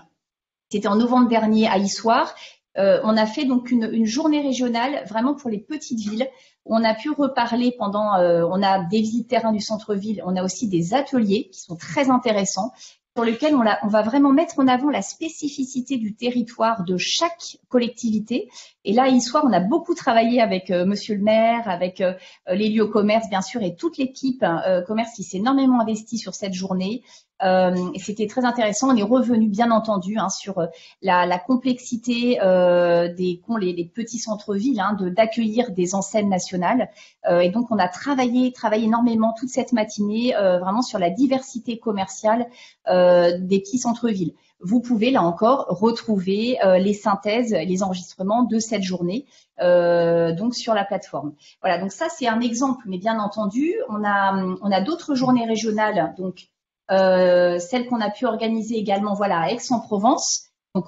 c'était en novembre dernier à Issoire. On a fait donc une journée régionale vraiment pour les petites villes. On a pu reparler on a des visites terrain du centre-ville, on a aussi des ateliers qui sont très intéressants, sur lesquels on va vraiment mettre en avant la spécificité du territoire de chaque collectivité. Et là, à Issoire, on a beaucoup travaillé avec Monsieur le maire, avec les lieux commerce, bien sûr, et toute l'équipe commerce qui s'est énormément investie sur cette journée. Et c'était très intéressant. On est revenu, bien entendu, sur la complexité les petits centres-villes, d'accueillir des enseignes nationales. Et donc, on a travaillé énormément toute cette matinée, vraiment sur la diversité commerciale des petits centres-villes. Vous pouvez, là encore, retrouver les synthèses, les enregistrements de cette journée donc sur la plateforme. Voilà, donc ça, c'est un exemple. Mais bien entendu, on a d'autres journées régionales, donc celle qu'on a pu organiser également à Aix-en-Provence. Donc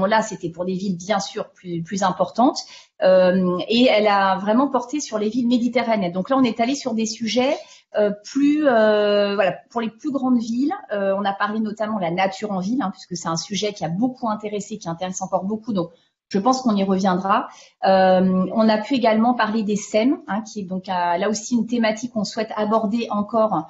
là, c'était pour des villes bien sûr plus importantes et elle a vraiment porté sur les villes méditerranéennes. Donc là, on est allé sur des sujets pour les plus grandes villes. On a parlé notamment de la nature en ville, puisque c'est un sujet qui a beaucoup intéressé, qui intéresse encore beaucoup. Donc je pense qu'on y reviendra. On a pu également parler des SEM, qui est donc là aussi une thématique qu'on souhaite aborder encore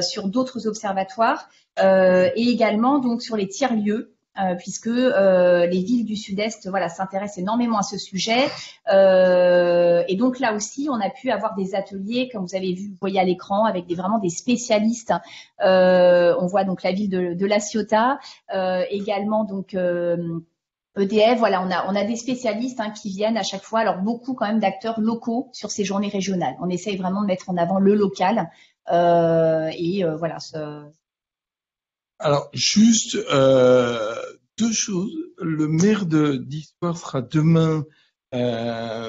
sur d'autres observatoires, et également donc sur les tiers-lieux. puisque les villes du Sud-Est, voilà, s'intéressent énormément à ce sujet. Et donc là aussi, on a pu avoir des ateliers, comme vous avez vu, vous voyez à l'écran, avec vraiment des spécialistes. On voit donc la ville de La Ciotat, également donc EDF, voilà, on a des spécialistes qui viennent à chaque fois, alors beaucoup quand même d'acteurs locaux sur ces journées régionales. On essaye vraiment de mettre en avant le local voilà. Alors, juste deux choses. Le maire d'Histoire sera demain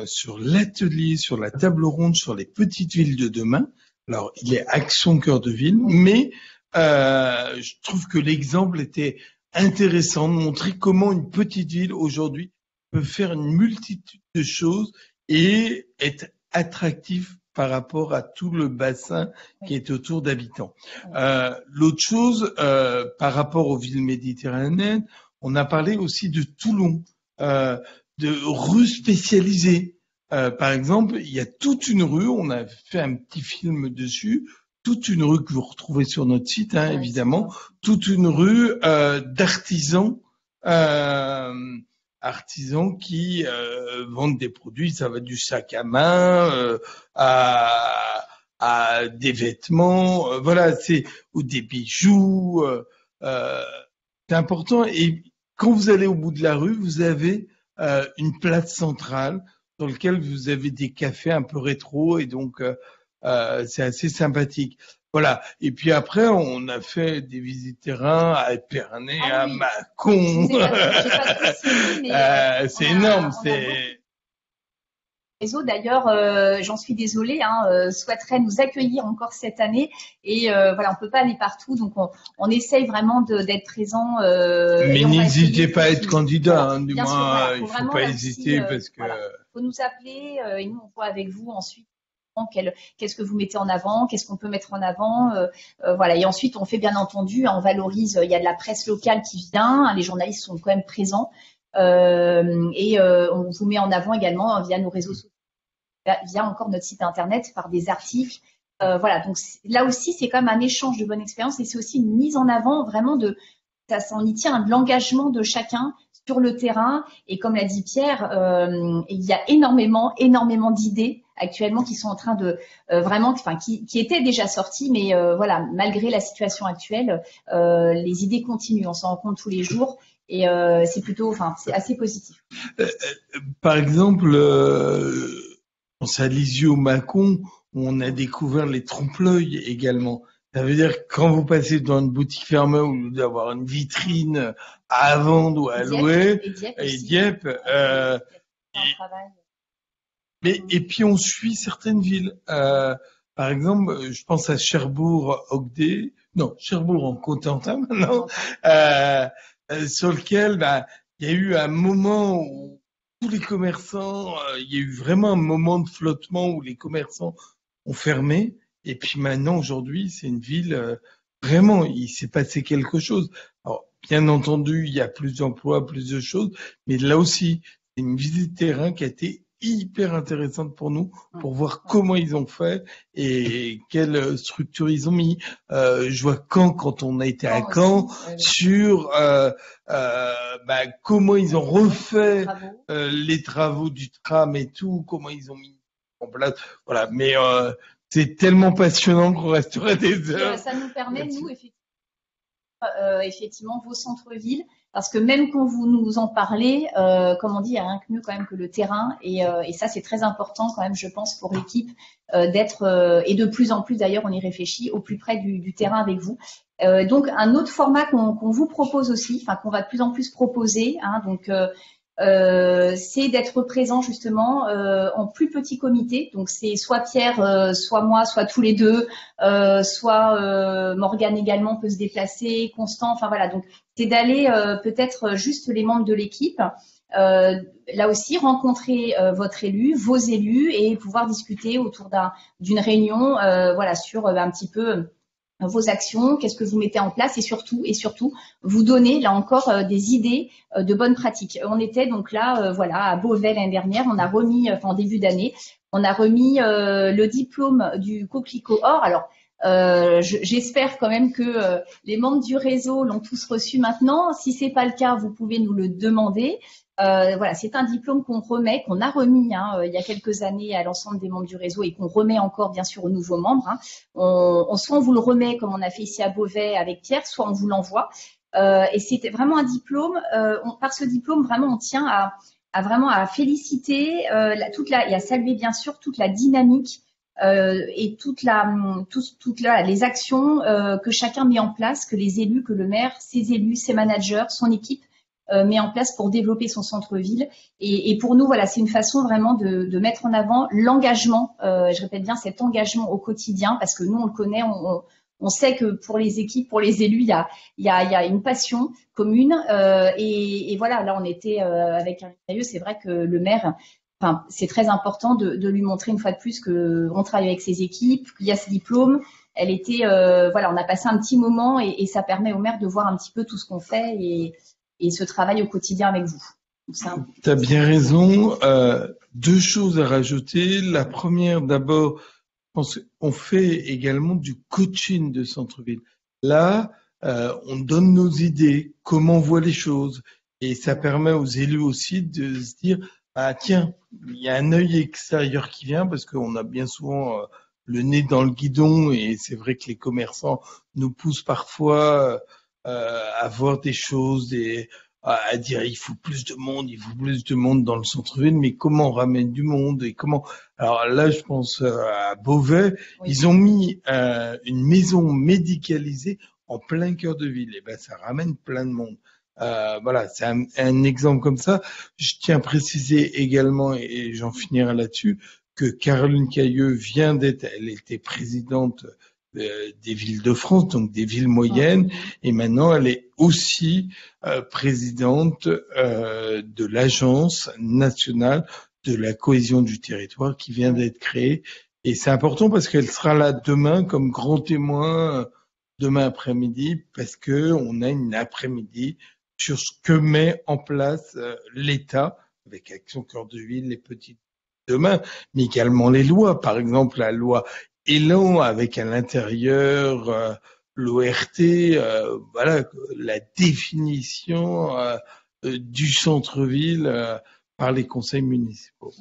sur l'atelier, sur la table ronde sur les petites villes de demain. Alors, il est Action Cœur de Ville, mais je trouve que l'exemple était intéressant de montrer comment une petite ville aujourd'hui peut faire une multitude de choses et être attractif par rapport à tout le bassin qui est autour d'habitants. L'autre chose, par rapport aux villes méditerranéennes, on a parlé aussi de Toulon, de rues spécialisées. Par exemple, il y a toute une rue, on a fait un petit film dessus, toute une rue que vous retrouvez sur notre site, évidemment, toute une rue d'artisans, artisans qui vendent des produits, ça va du sac à main à des vêtements, voilà, ou des bijoux. C'est important. Et quand vous allez au bout de la rue, vous avez une place centrale sur laquelle vous avez des cafés un peu rétro et donc c'est assez sympathique. Voilà. Et puis après, on a fait des visites terrain à Épernay, à Mâcon. C'est énorme. Réseau d'ailleurs, j'en suis désolée, souhaiterait nous accueillir encore cette année et voilà, on peut pas aller partout, donc on essaye vraiment d'être présent. Mais n'hésitez pas à être candidat, du moins, voilà, il faut pas hésiter parce que. Voilà, faut nous appeler et nous on voit avec vous ensuite. Qu'est-ce que vous mettez en avant, qu'est-ce qu'on peut mettre en avant, voilà. Et ensuite, on fait bien entendu, on valorise. Il y a de la presse locale qui vient, les journalistes sont quand même présents, et on vous met en avant également via nos réseaux sociaux, via encore notre site internet par des articles. Voilà. Donc là aussi, c'est quand même un échange de bonne expérience et c'est aussi une mise en avant vraiment ça s'en y tient, de l'engagement de chacun sur le terrain. Et comme l'a dit Pierre, il y a énormément d'idées actuellement qui sont en train de vraiment, qui étaient déjà sorties, mais voilà, malgré la situation actuelle, les idées continuent. On s'en rend compte tous les jours et c'est assez positif. Par exemple, à Lisieux-Mâcon, on a découvert les trompe-l'œil également. Ça veut dire que quand vous passez dans une boutique fermée où vous devez avoir une vitrine à vendre ou à louer, et Dieppe, et puis on suit certaines villes. Par exemple, je pense à Cherbourg-Ogdé, Cherbourg en Cotentin maintenant, sur lequel il y a eu un moment où tous les commerçants, il y a eu vraiment un moment de flottement où les commerçants ont fermé. Et puis maintenant, aujourd'hui, c'est une ville, vraiment, il s'est passé quelque chose. Alors, bien entendu, il y a plus d'emplois, plus de choses, mais là aussi, c'est une visite terrain qui a été hyper intéressante pour nous, pour voir comment ils ont fait et quelle structure ils ont mis. Je vois quand on a été à Caen, sur comment ils ont refait les travaux du tram et tout, comment ils ont mis en place. Voilà, mais c'est tellement passionnant qu'on resterait des heures. Ça nous permet, nous, effectivement, vos centres-villes, parce que même quand vous nous en parlez, comme on dit, il n'y a rien que mieux quand même que le terrain, et ça c'est très important quand même, je pense, pour l'équipe d'être, et de plus en plus d'ailleurs, on y réfléchit, au plus près du terrain avec vous. Donc un autre format qu'on vous propose aussi, qu'on va de plus en plus proposer, c'est d'être présent justement en plus petit comité. Donc c'est soit Pierre, soit moi, soit tous les deux, soit Morgane également peut se déplacer, Constant. Enfin voilà. Donc c'est d'aller peut-être juste les membres de l'équipe. Là aussi rencontrer votre élu, vos élus et pouvoir discuter autour d'une réunion, voilà, sur un petit peu vos actions, qu'est-ce que vous mettez en place et surtout vous donner là encore des idées de bonnes pratiques. On était donc là voilà à Beauvais l'année dernière, on a remis en début d'année, on a remis le diplôme du Coquelicot Or. Alors J'espère quand même que les membres du réseau l'ont tous reçu maintenant. Si c'est pas le cas, vous pouvez nous le demander. Voilà, c'est un diplôme qu'on remet, qu'on a remis il y a quelques années à l'ensemble des membres du réseau et qu'on remet encore bien sûr aux nouveaux membres. Soit on vous le remet comme on a fait ici à Beauvais avec Pierre, soit on vous l'envoie. Et c'était vraiment un diplôme. Par ce diplôme, vraiment, on tient à féliciter et à saluer bien sûr toute la dynamique et toutes les actions que chacun met en place, que les élus, que le maire, ses élus, ses managers, son équipe met en place pour développer son centre-ville. Et pour nous, voilà, c'est une façon vraiment de mettre en avant l'engagement. Je répète bien cet engagement au quotidien, parce que nous, on le connaît, on sait que pour les équipes, pour les élus, il y a une passion commune. Et voilà, là, on était avec un sérieux. C'est vrai que le maire, enfin, c'est très important de lui montrer une fois de plus qu'on travaille avec ses équipes, qu'il y a ce diplôme. Elle était, voilà, on a passé un petit moment et ça permet au maire de voir un petit peu tout ce qu'on fait et ce travail au quotidien avec vous. Tu as bien raison. Deux choses à rajouter. La première, d'abord, je pense qu'on fait également du coaching de centre-ville. Là, on donne nos idées, comment on voit les choses, et ça permet aux élus aussi de se dire, ah tiens, il y a un œil extérieur qui vient, parce qu'on a bien souvent le nez dans le guidon, et c'est vrai que les commerçants nous poussent parfois à voir des choses, à dire il faut plus de monde dans le centre-ville, mais comment on ramène du monde et comment. Alors là, je pense à Beauvais, oui. Ils ont mis une maison médicalisée en plein cœur de ville. Et ben, ça ramène plein de monde. Voilà, c'est un exemple comme ça. Je tiens à préciser également, et j'en finirai là-dessus, que Caroline Cailleux elle était présidente des villes de France, donc des villes moyennes, et maintenant elle est aussi présidente de l'Agence nationale de la cohésion du territoire qui vient d'être créée. Et c'est important parce qu'elle sera là demain comme grand témoin demain après-midi, parce que on a une après-midi sur ce que met en place l'État avec Action Cœur de Ville, les petites demain, mais également les lois. Par exemple, la loi Élan avec à l'intérieur l'ORT, voilà, la définition du centre-ville par les conseils municipaux.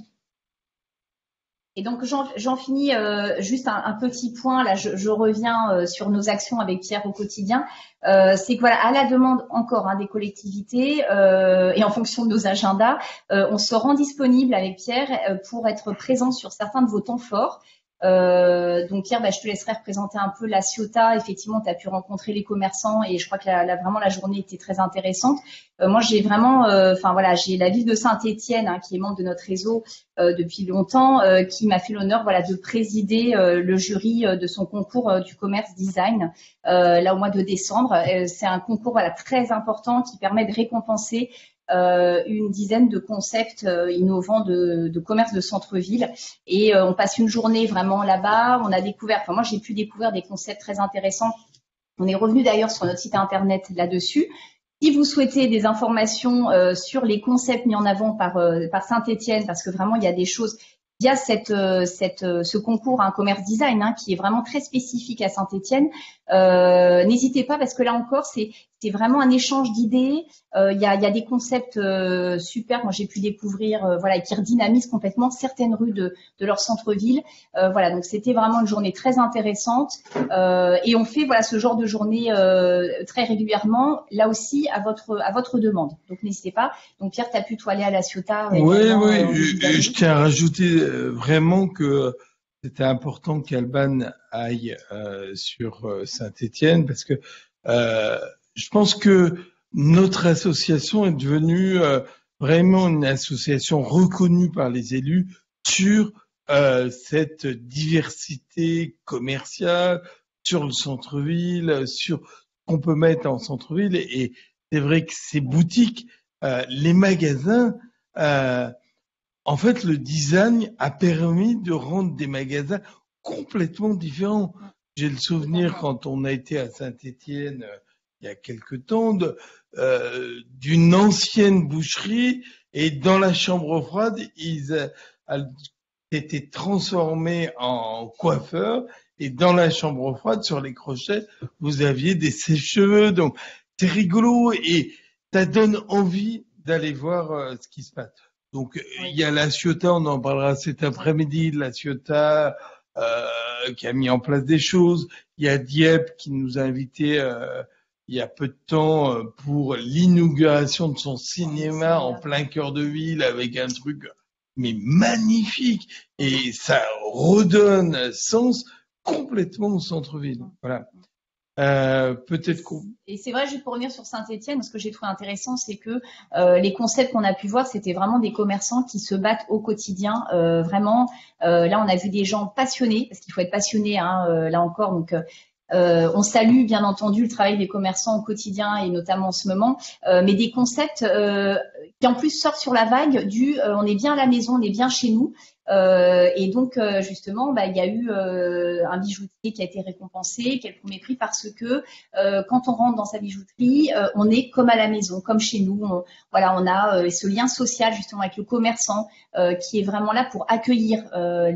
Et donc j'en finis juste un petit point. Là, je reviens sur nos actions avec Pierre au quotidien. C'est que voilà, à la demande encore des collectivités et en fonction de nos agendas, on se rend disponible avec Pierre pour être présent sur certains de vos temps forts. Donc Pierre, je te laisserai représenter un peu la Ciotat. Effectivement, tu as pu rencontrer les commerçants et je crois que vraiment la journée était très intéressante. Moi, j'ai vraiment, j'ai la ville de Saint-Étienne qui est membre de notre réseau depuis longtemps, qui m'a fait l'honneur, de présider le jury de son concours du commerce design là au mois de décembre. C'est un concours très important qui permet de récompenser une dizaine de concepts innovants de commerce de centre-ville et on passe une journée vraiment là-bas. On a découvert, moi j'ai pu découvrir des concepts très intéressants. On est revenu d'ailleurs sur notre site internet là-dessus. Si vous souhaitez des informations sur les concepts mis en avant par Saint-Étienne, parce que vraiment il y a des choses. Il y a ce concours commerce design qui est vraiment très spécifique à Saint-Étienne. N'hésitez pas parce que là encore c'est vraiment un échange d'idées. Il y a des concepts super. Moi j'ai pu découvrir qui redynamisent complètement certaines rues de leur centre-ville. Donc c'était vraiment une journée très intéressante et on fait ce genre de journée très régulièrement. Là aussi à votre demande. Donc n'hésitez pas. Donc Pierre, tu as pu toi aller à la Ciotat. Oui. Je tiens à rajouter vraiment que c'était important qu'Alban aille sur Saint-Étienne parce que je pense que notre association est devenue vraiment une association reconnue par les élus sur cette diversité commerciale, sur le centre-ville, sur ce qu'on peut mettre en centre-ville. Et c'est vrai que ces boutiques, les magasins, en fait, le design a permis de rendre des magasins complètement différents. J'ai le souvenir quand on a été à Saint-Étienne il y a quelque temps d'une ancienne boucherie et dans la chambre froide, ils étaient transformés en coiffeurs Et dans la chambre froide, sur les crochets, vous aviez des sèche-cheveux. Donc, c'est rigolo et ça donne envie d'aller voir ce qui se passe. Donc, il y a la Ciotat, on en parlera cet après-midi, la Ciotat qui a mis en place des choses. Il y a Dieppe qui nous a invités il y a peu de temps pour l'inauguration de son cinéma en plein cœur de ville avec un truc mais magnifique et ça redonne sens complètement au centre-ville. Voilà. Peut-être qu'on... Et c'est vrai, juste pour revenir sur Saint-Étienne, ce que j'ai trouvé intéressant, c'est que les concepts qu'on a pu voir, c'était vraiment des commerçants qui se battent au quotidien. Vraiment, là, on a vu des gens passionnés, parce qu'il faut être passionné, hein, là encore. Donc, on salue bien entendu le travail des commerçants au quotidien et notamment en ce moment, mais des concepts qui en plus sortent sur la vague du on est bien à la maison, on est bien chez nous. Et donc justement, il y a eu un bijoutier qui a été récompensé, qui est le premier prix parce que quand on rentre dans sa bijouterie, on est comme à la maison, comme chez nous. On a ce lien social justement avec le commerçant qui est vraiment là pour accueillir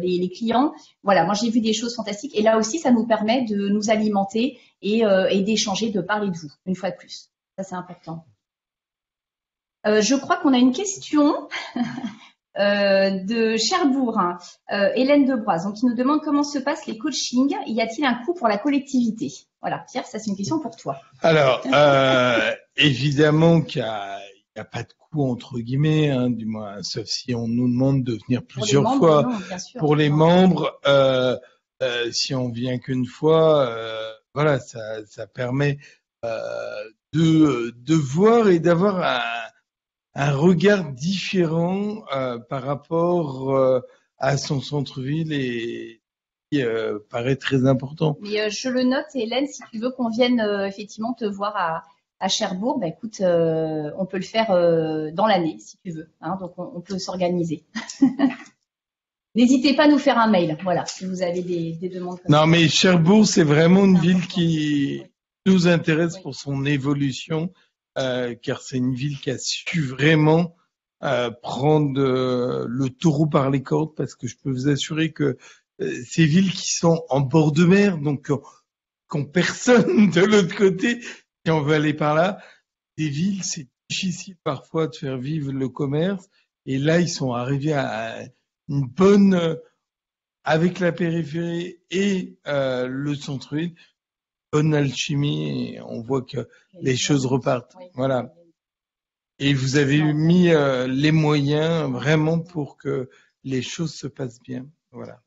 les clients. Voilà, moi j'ai vu des choses fantastiques et là aussi ça nous permet de nous alimenter et d'échanger, de parler de vous une fois de plus. Ça c'est important. Je crois qu'on a une question. De Cherbourg, Hélène Debroise, donc qui nous demande comment se passent les coachings. Y a-t-il un coût pour la collectivité? Voilà, Pierre, ça c'est une question pour toi. Alors, évidemment qu'il n'y a pas de coût entre guillemets, hein, du moins, sauf si on nous demande de venir plusieurs fois. Non, bien sûr, pour les membres, si on vient qu'une fois, voilà, ça permet de voir et d'avoir un regard différent par rapport à son centre-ville et qui paraît très important. Mais je le note, Hélène, si tu veux qu'on vienne effectivement te voir à Cherbourg, écoute, on peut le faire dans l'année si tu veux. Hein, donc on peut s'organiser. N'hésitez pas à nous faire un mail, voilà, si vous avez des demandes. Non, mais Cherbourg, c'est vraiment une ville qui nous intéresse pour son évolution. Car c'est une ville qui a su vraiment prendre le taureau par les cordes, parce que je peux vous assurer que ces villes qui sont en bord de mer, donc qui n'ont personne de l'autre côté, si on veut aller par là, des villes, c'est difficile parfois de faire vivre le commerce, et là ils sont arrivés à une bonne, avec la périphérie et le centre-ville, bonne alchimie et on voit que les choses repartent. Voilà. Et vous avez mis les moyens vraiment pour que les choses se passent bien. Voilà.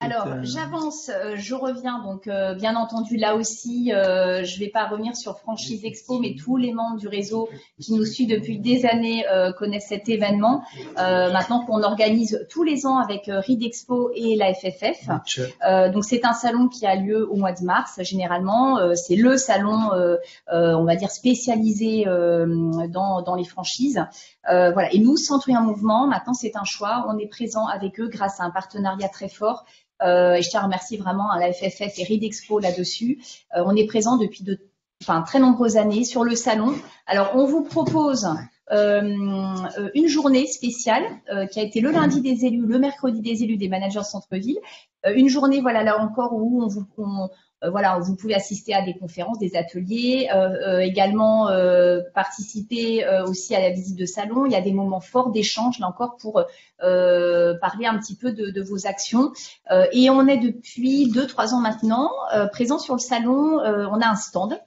Alors, j'avance, je reviens. Donc, bien entendu, là aussi, je ne vais pas revenir sur Franchise Expo, mais tous les membres du réseau qui nous suivent depuis des années connaissent cet événement. Maintenant qu'on organise tous les ans avec RID Expo et la FFF. Donc, c'est un salon qui a lieu au mois de mars, généralement. C'est le salon, on va dire, spécialisé dans les franchises. Voilà. Et nous, Century en Mouvement, maintenant, c'est un choix. On est présent avec eux grâce à un partenariat très fort. Et je tiens à remercier vraiment la FFF et RID Expo là-dessus. On est présent depuis très nombreuses années sur le salon. Alors, on vous propose une journée spéciale qui a été le lundi des élus, le mercredi des élus des managers centre-ville. Une journée, voilà, là encore, où vous pouvez assister à des conférences, des ateliers, également participer aussi à la visite de salon. Il y a des moments forts d'échange, là encore, pour parler un petit peu de vos actions. Et on est depuis 2-3 ans maintenant présent sur le salon. On a un stand.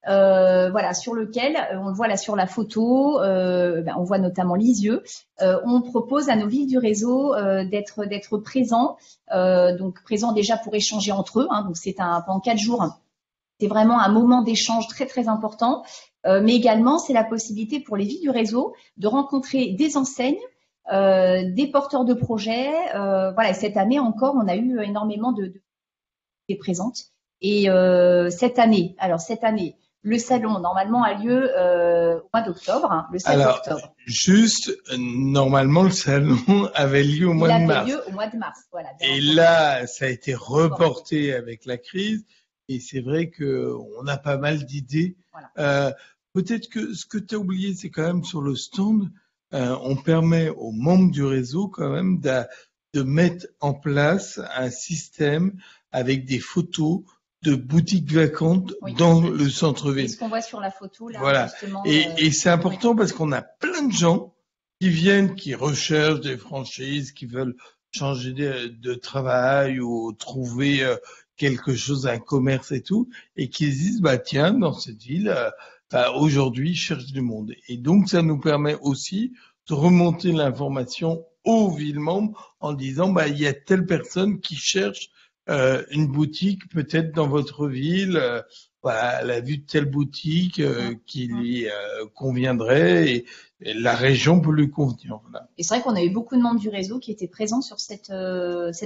Sur lequel on le voit là sur la photo, on voit notamment Lisieux. On propose à nos villes du réseau d'être présents, donc présents déjà pour échanger entre eux. Hein, donc c'est pendant 4 jours, c'est vraiment un moment d'échange très très important. Mais également c'est la possibilité pour les villes du réseau de rencontrer des enseignes, des porteurs de projets. Cette année encore, on a eu énormément de présentes. Et cette année. Le salon, normalement, a lieu au mois d'octobre, le 7 octobre. Juste, normalement, le salon avait lieu au mois de mars. Il avait lieu au mois de mars, voilà. Et là, ça a été reporté avec la crise. Et c'est vrai qu'on a pas mal d'idées. Voilà. Peut-être que ce que tu as oublié, c'est quand même sur le stand, on permet aux membres du réseau quand même de mettre en place un système avec des photos de boutiques vacantes Oui. dans le C'est centre-ville. ce qu'on voit sur la photo là, Voilà. justement. Et c'est important parce qu'on a plein de gens qui viennent, qui recherchent des franchises, qui veulent changer de travail ou trouver quelque chose, un commerce et tout, et qui se disent, bah tiens, dans cette ville, aujourd'hui, je cherche du monde. Et donc, ça nous permet aussi de remonter l'information aux villes membres en disant, bah il y a telle personne qui cherche une boutique peut-être dans votre ville. Voilà, elle a vu telle boutique qui lui conviendrait et la région peut lui convenir. Voilà. Et c'est vrai qu'on a eu beaucoup de membres du réseau qui étaient présents sur cette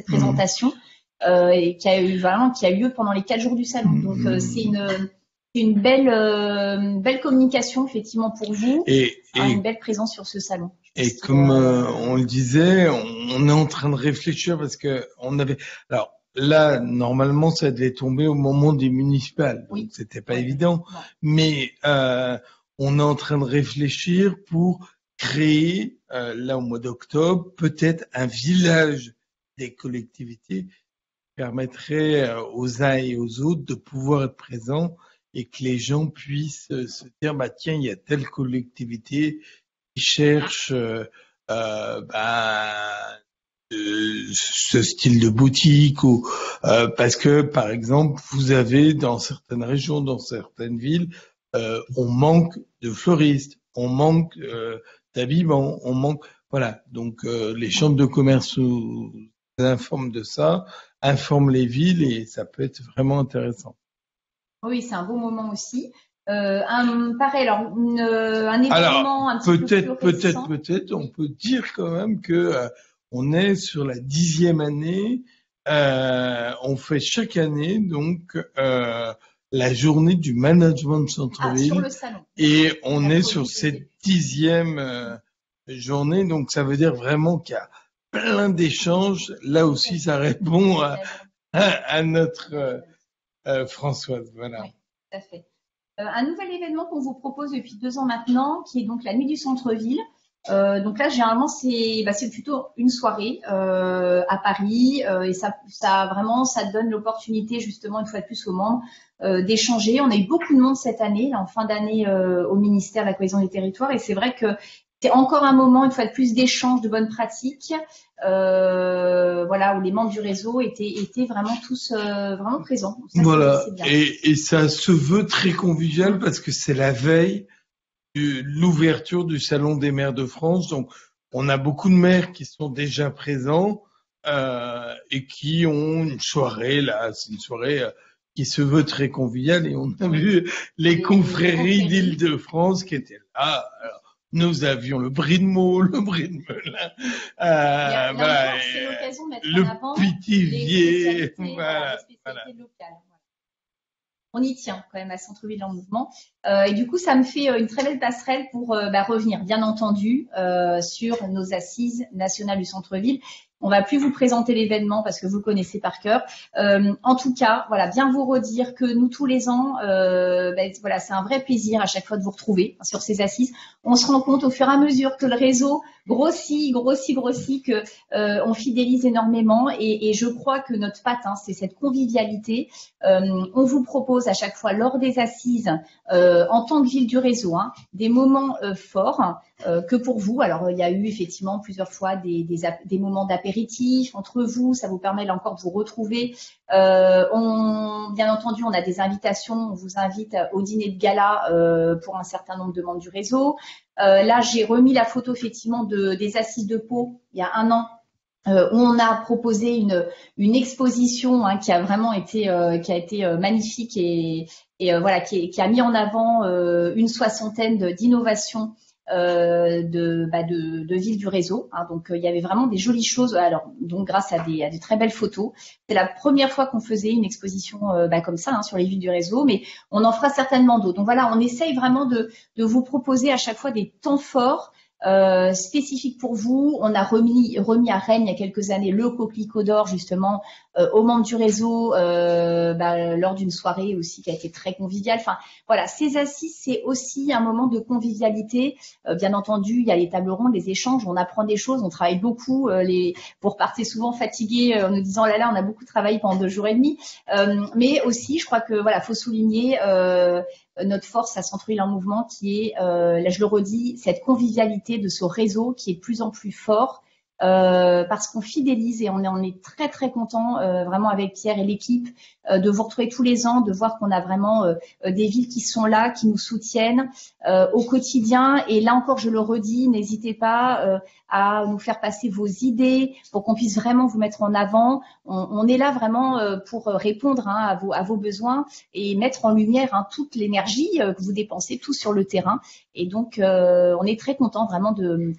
présentation et qui a eu lieu pendant les 4 jours du salon. Donc c'est une belle communication effectivement pour vous, une belle présence sur ce salon. Et comme on le disait, on est en train de réfléchir parce que on avait. Alors là, normalement, ça devait tomber au moment des municipales, donc c'était pas évident. Non. Mais on est en train de réfléchir pour créer là au mois d'octobre peut-être un village des collectivités qui permettrait aux uns et aux autres de pouvoir être présents et que les gens puissent se dire bah tiens, il y a telle collectivité qui cherche ce style de boutique ou parce que par exemple vous avez dans certaines régions, dans certaines villes, on manque de fleuristes, on manque d'habillement, on manque voilà donc les chambres de commerce nous informent de ça, informent les villes et ça peut être vraiment intéressant. Oui, c'est un beau moment aussi. Pareil, alors un événement un petit peu plus récent. Peut-être, on peut dire quand même que on est sur la 10e année. On fait chaque année donc la journée du management de centre-ville. Sur le salon. Et on est sur cette 10e journée, donc ça veut dire vraiment qu'il y a plein d'échanges. Là aussi, ça répond à notre Françoise, voilà. Oui, tout à fait. Un nouvel événement qu'on vous propose depuis 2 ans maintenant, qui est donc la nuit du centre-ville. Donc là, généralement, c'est plutôt une soirée à Paris et ça donne l'opportunité justement une fois de plus aux membres d'échanger. On a eu beaucoup de monde cette année, là, en fin d'année au ministère de la Cohésion des Territoires et c'est vrai que c'est encore un moment, une fois de plus, d'échange de bonnes pratiques, où les membres du réseau étaient vraiment tous vraiment présents. Ça, voilà, c'est bien. Et ça se veut très convivial parce que c'est la veille de l'ouverture du Salon des maires de France. Donc, on a beaucoup de maires qui sont déjà présents et qui ont une soirée, là, c'est une soirée qui se veut très conviviale et on a vu les confréries d'Île-de-France qui étaient là. Alors, nous avions le brie de Meaux, le brie de Melun, c'est l'occasion de mettre le en avant Pithiviers, les spécialités locales. On y tient quand même à Centre-Ville en mouvement. Et du coup, ça me fait une très belle passerelle pour revenir, bien entendu, sur nos assises nationales du centre-ville. On va plus vous présenter l'événement parce que vous le connaissez par cœur. En tout cas, voilà, bien vous redire que nous tous les ans, c'est un vrai plaisir à chaque fois de vous retrouver sur ces assises. On se rend compte au fur et à mesure que le réseau grossit, que on fidélise énormément et je crois que notre patte, c'est cette convivialité. On vous propose à chaque fois lors des assises, en tant que ville du réseau, des moments forts que pour vous. Alors il y a eu effectivement plusieurs fois des moments d'apéritif entre vous, ça vous permet là encore de vous retrouver. Bien entendu, on a des invitations, on vous invite au dîner de gala pour un certain nombre de membres du réseau. Là, j'ai remis la photo effectivement des assises de Pau il y a 1 an. Où on a proposé une exposition qui a vraiment été magnifique et qui a mis en avant une 60aine d'innovations de villes du réseau. Donc il y avait vraiment des jolies choses. Alors donc grâce à des très belles photos. C'est la première fois qu'on faisait une exposition comme ça sur les villes du réseau, mais on en fera certainement d'autres. Donc voilà, on essaye vraiment de vous proposer à chaque fois des temps forts. spécifique pour vous. On a remis à Rennes il y a quelques années le coquelicot d'or justement aux membres du réseau lors d'une soirée aussi qui a été très conviviale. Enfin voilà, ces assises c'est aussi un moment de convivialité. Bien entendu, il y a les tables rondes, les échanges, on apprend des choses, on travaille beaucoup. Vous repartez souvent fatigués en nous disant là on a beaucoup travaillé pendant 2 jours et demi. Mais aussi, je crois que voilà, faut souligner notre force à Centre-Ville en Mouvement qui est, là je le redis, cette convivialité de ce réseau qui est de plus en plus fort parce qu'on fidélise et on est très très content vraiment avec Pierre et l'équipe de vous retrouver tous les ans, de voir qu'on a vraiment des villes qui sont là, qui nous soutiennent au quotidien. Et là encore, je le redis, n'hésitez pas à nous faire passer vos idées pour qu'on puisse vraiment vous mettre en avant. On est là vraiment pour répondre à vos besoins et mettre en lumière toute l'énergie que vous dépensez tous sur le terrain. Et donc, on est très content vraiment de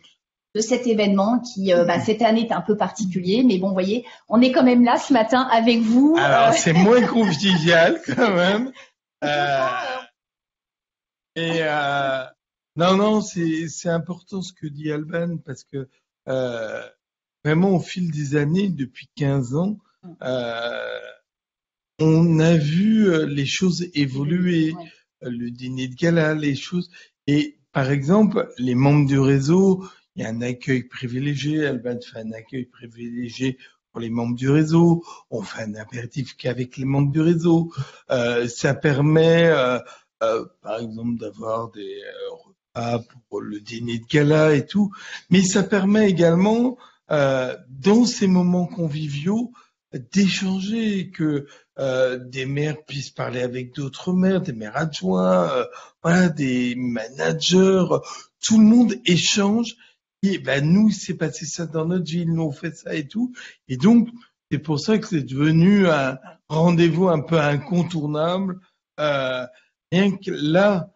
cet événement qui, cette année, est un peu particulier. Mais bon, vous voyez, on est quand même là ce matin avec vous. Alors, c'est moins convivial quand même. Non, c'est important ce que dit Alban parce que vraiment, au fil des années, depuis 15 ans, on a vu les choses évoluer, le dîner de gala, les choses. Et par exemple, les membres du réseau, il y a un accueil privilégié. Alban fait un accueil privilégié pour les membres du réseau. On fait un apéritif qu'avec les membres du réseau. Ça permet, par exemple, d'avoir des repas pour le dîner de gala et tout. Mais ça permet également, dans ces moments conviviaux, d'échanger, que des maires puissent parler avec d'autres maires, des maires adjoints, voilà, des managers. Tout le monde échange. Et nous, il s'est passé ça dans notre ville, nous on fait ça et tout. Et donc, c'est pour ça que c'est devenu un rendez-vous un peu incontournable. Rien que là,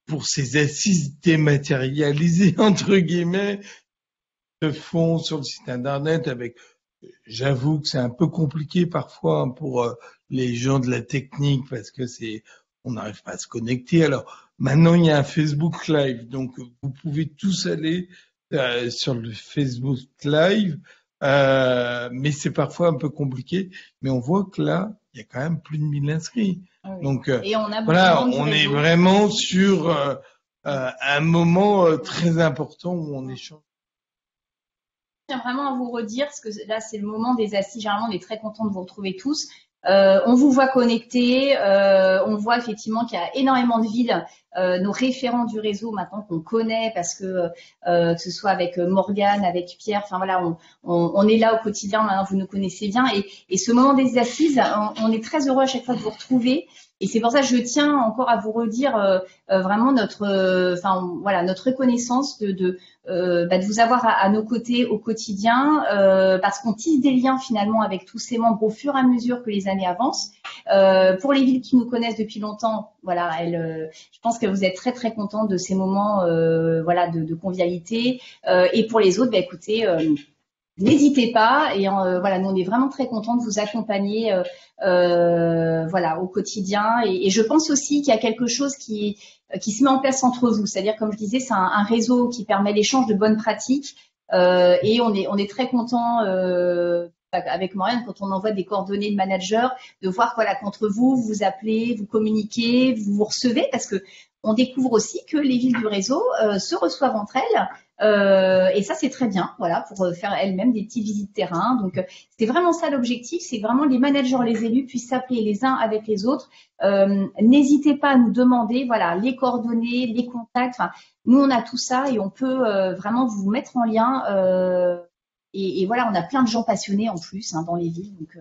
pour ces assises dématérialisées, entre guillemets, se font sur le site internet avec, j'avoue que c'est un peu compliqué parfois pour les gens de la technique parce que on n'arrive pas à se connecter. Alors, maintenant, il y a un Facebook Live, donc vous pouvez tous aller sur le Facebook Live, mais c'est parfois un peu compliqué. Mais on voit que là, il y a quand même plus de 1000 inscrits. Ah oui. Donc et on a voilà, on est vraiment sur un moment très important où on échange. Je tiens vraiment à vous redire, parce que là, c'est le moment des assises. Généralement, on est très content de vous retrouver tous. On vous voit connectés, on voit effectivement qu'il y a énormément de villes, nos référents du réseau maintenant qu'on connaît parce que ce soit avec Morgane, avec Pierre, enfin voilà, on est là au quotidien, maintenant vous nous connaissez bien et ce moment des assises, on est très heureux à chaque fois de vous retrouver. Et c'est pour ça que je tiens encore à vous redire vraiment notre reconnaissance de vous avoir à nos côtés au quotidien, parce qu'on tisse des liens finalement avec tous ces membres au fur et à mesure que les années avancent. Pour les villes qui nous connaissent depuis longtemps, voilà, je pense que vous êtes très très contents de ces moments, de convivialité. Et pour les autres, écoutez. N'hésitez pas et nous on est vraiment très contents de vous accompagner au quotidien et je pense aussi qu'il y a quelque chose qui se met en place entre vous, c'est-à-dire comme je disais c'est un réseau qui permet l'échange de bonnes pratiques et on est très contents avec Morgane quand on envoie des coordonnées de managers de voir qu'entre vous vous appelez, vous communiquez, vous recevez parce que on découvre aussi que les villes du réseau se reçoivent entre elles. Et ça c'est très bien, pour faire elles-mêmes des petites visites terrain. Donc c'est vraiment ça l'objectif, c'est vraiment les managers, les élus puissent s'appeler les uns avec les autres. N'hésitez pas à nous demander, les coordonnées, les contacts. Enfin, nous on a tout ça et on peut vraiment vous mettre en lien. Et on a plein de gens passionnés en plus dans les villes. Donc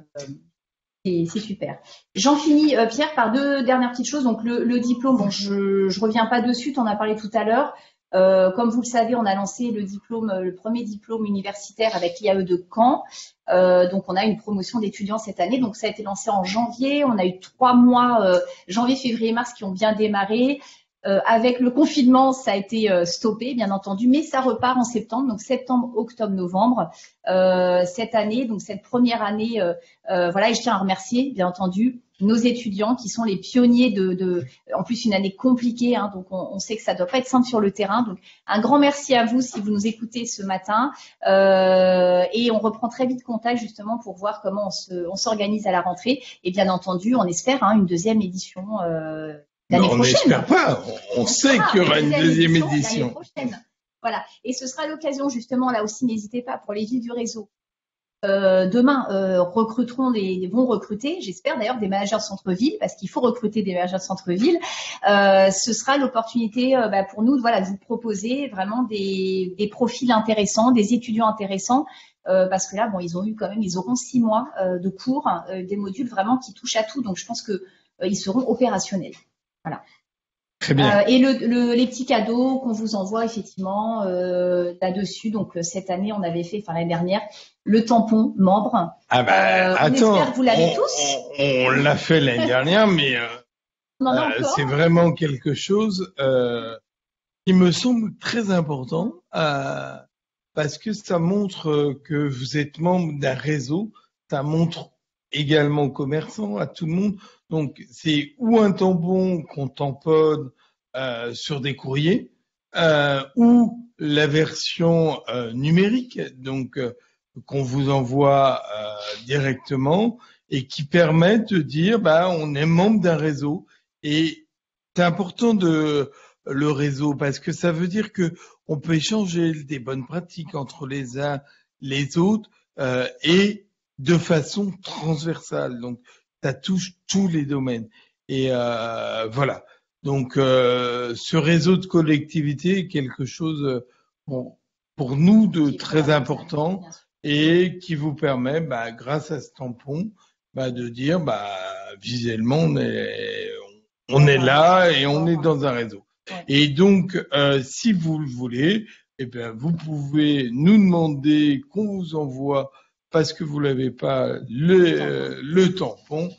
c'est super. J'en finis, Pierre, par 2 dernières petites choses. Donc le diplôme, bon, je reviens pas dessus, tu en as parlé tout à l'heure. Comme vous le savez, on a lancé le premier diplôme universitaire avec l'IAE de Caen. Donc, on a une promotion d'étudiants cette année. Donc, ça a été lancé en janvier. On a eu 3 mois, janvier, février, mars, qui ont bien démarré. Avec le confinement, ça a été stoppé, bien entendu, mais ça repart en septembre. Donc, septembre, octobre, novembre, cette année. Donc, cette première année, et je tiens à remercier, bien entendu, nos étudiants qui sont les pionniers en plus une année compliquée, hein, donc on sait que ça doit pas être simple sur le terrain. Donc un grand merci à vous si vous nous écoutez ce matin et on reprend très vite contact justement pour voir comment on s'organise à la rentrée et bien entendu on espère une deuxième édition l'année prochaine. On n'espère pas, on sait qu'il y aura une deuxième édition. L'année prochaine. Voilà, et ce sera l'occasion justement là aussi, n'hésitez pas pour les villes du réseau. Demain vont recruter, j'espère d'ailleurs, des managers de centre-ville, parce qu'il faut recruter des managers de centre-ville. Ce sera l'opportunité pour nous de vous proposer vraiment des profils intéressants, des étudiants intéressants, parce que là, ils auront 6 mois de cours, des modules vraiment qui touchent à tout, donc je pense que ils seront opérationnels. Voilà. Très bien. Et les petits cadeaux qu'on vous envoie effectivement là-dessus. Donc cette année, on avait fait, l'année dernière, le tampon membre. Attends, on espère que vous l'avez tous. On l'a fait l'année dernière, mais c'est vraiment quelque chose qui me semble très important parce que ça montre que vous êtes membre d'un réseau. Ça montre également aux commerçants, à tout le monde. Donc, c'est ou un tampon qu'on tamponne sur des courriers, ou la version numérique, donc qu'on vous envoie directement et qui permet de dire on est membre d'un réseau. Et c'est important le réseau parce que ça veut dire que on peut échanger des bonnes pratiques entre les uns les autres et de façon transversale. Donc, ça touche tous les domaines. Et voilà. Donc, ce réseau de collectivité est quelque chose pour nous de très important et qui vous permet, grâce à ce tampon, de dire, visuellement, on est là et on est dans un réseau. Et donc, si vous le voulez, vous pouvez nous demander qu'on vous envoie parce que vous n'avez pas le tampon,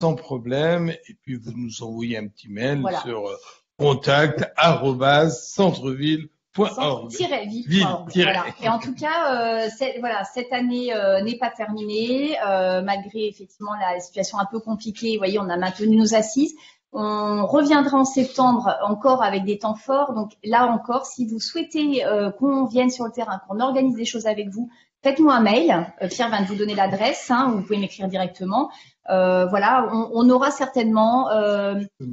sans problème. Et puis, vous nous envoyez un petit mail sur contact@centreville.org. Voilà. Et en tout cas, cette année n'est pas terminée, malgré effectivement la situation un peu compliquée. Vous voyez, on a maintenu nos assises. On reviendra en septembre encore avec des temps forts. Donc là encore, si vous souhaitez qu'on vienne sur le terrain, qu'on organise des choses avec vous, faites-nous un mail. Pierre vient de vous donner l'adresse, vous pouvez m'écrire directement. On aura certainement,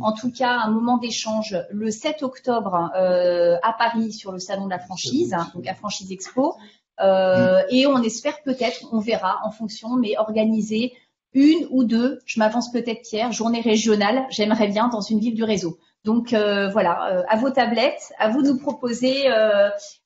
en tout cas, un moment d'échange le 7 octobre à Paris sur le salon de la franchise, donc à Franchise Expo. Et on espère peut-être, on verra en fonction, mais organiser une ou deux, je m'avance peut-être Pierre, journée régionale, j'aimerais bien dans une ville du réseau. Donc à vos tablettes, à vous de nous proposer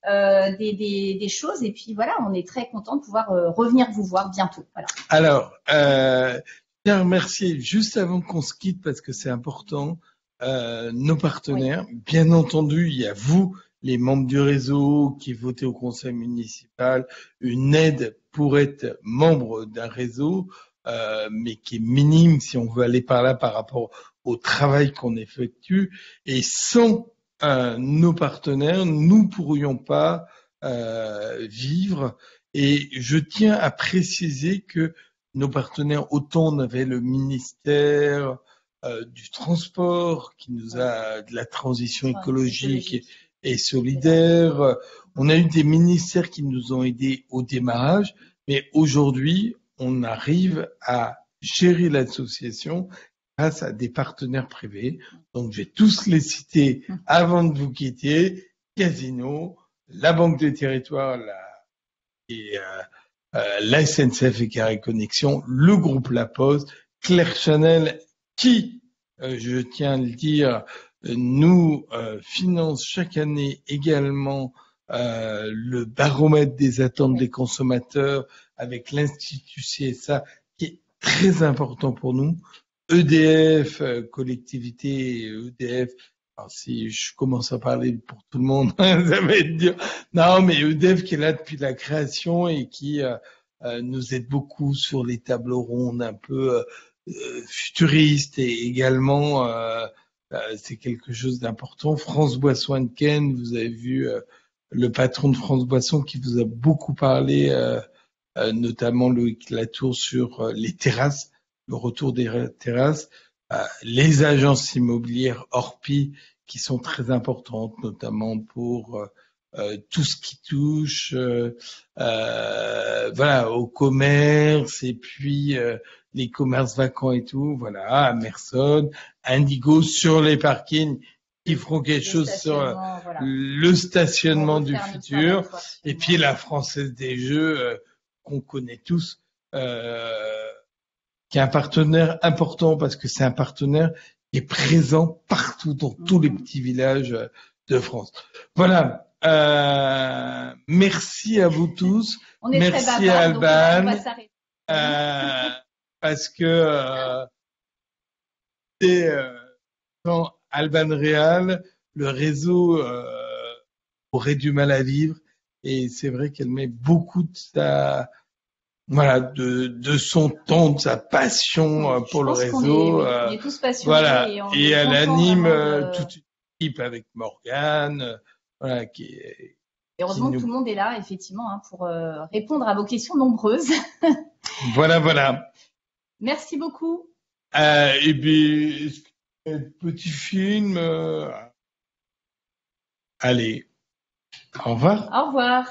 des choses et puis voilà, on est très content de pouvoir revenir vous voir bientôt. Voilà. Alors, je tiens à remercier juste avant qu'on se quitte parce que c'est important nos partenaires. Oui. Bien entendu, il y a vous, les membres du réseau qui votez au conseil municipal, une aide pour être membre d'un réseau. Mais qui est minime si on veut aller par là par rapport au travail qu'on effectue. Et sans nos partenaires, nous pourrions pas vivre. Et je tiens à préciser que nos partenaires, autant on avait le ministère du transport qui nous a de la transition écologique et solidaire. On a eu des ministères qui nous ont aidés au démarrage, mais aujourd'hui, on arrive à gérer l'association grâce à des partenaires privés. Donc, je vais tous les citer avant de vous quitter. Casino, la Banque des Territoires, la SNCF et Carré Connexion, le groupe La Poste, Claire Chanel, qui, je tiens à le dire, nous finance chaque année également le baromètre des attentes des consommateurs avec l'Institut CSA qui est très important pour nous. EDF, collectivité EDF, alors si je commence à parler pour tout le monde, ça va être dur. Non, mais EDF qui est là depuis la création et qui nous aide beaucoup sur les tables rondes un peu futuristes et également c'est quelque chose d'important. France Boisson Hennequin, vous avez vu le patron de France Boisson qui vous a beaucoup parlé, notamment Loïc Latour sur les terrasses. le retour des terrasses, les agences immobilières Orpi qui sont très importantes, notamment pour tout ce qui touche voilà, au commerce et puis les commerces vacants et tout, voilà, Amerson, Indigo sur les parkings qui feront quelque chose sur Voilà. le stationnement du futur, et puis la Française des Jeux qu'on connaît tous, qui est un partenaire important parce que c'est un partenaire qui est présent partout dans tous les petits villages de France. Voilà. Merci à vous tous. On est merci très bavard, à Alban. Donc on va s'arrêter. Parce que sans Alban Real, le réseau aurait du mal à vivre. Et c'est vrai qu'elle met beaucoup de sa, voilà, de son temps, de sa passion pour le réseau. On est tous passionnés. Voilà. Et elle anime toute une équipe avec Morgane, voilà, Et heureusement que tout le monde est là, effectivement, pour répondre à vos questions nombreuses. Voilà. Merci beaucoup. Et puis, petit film. Allez, au revoir. Au revoir.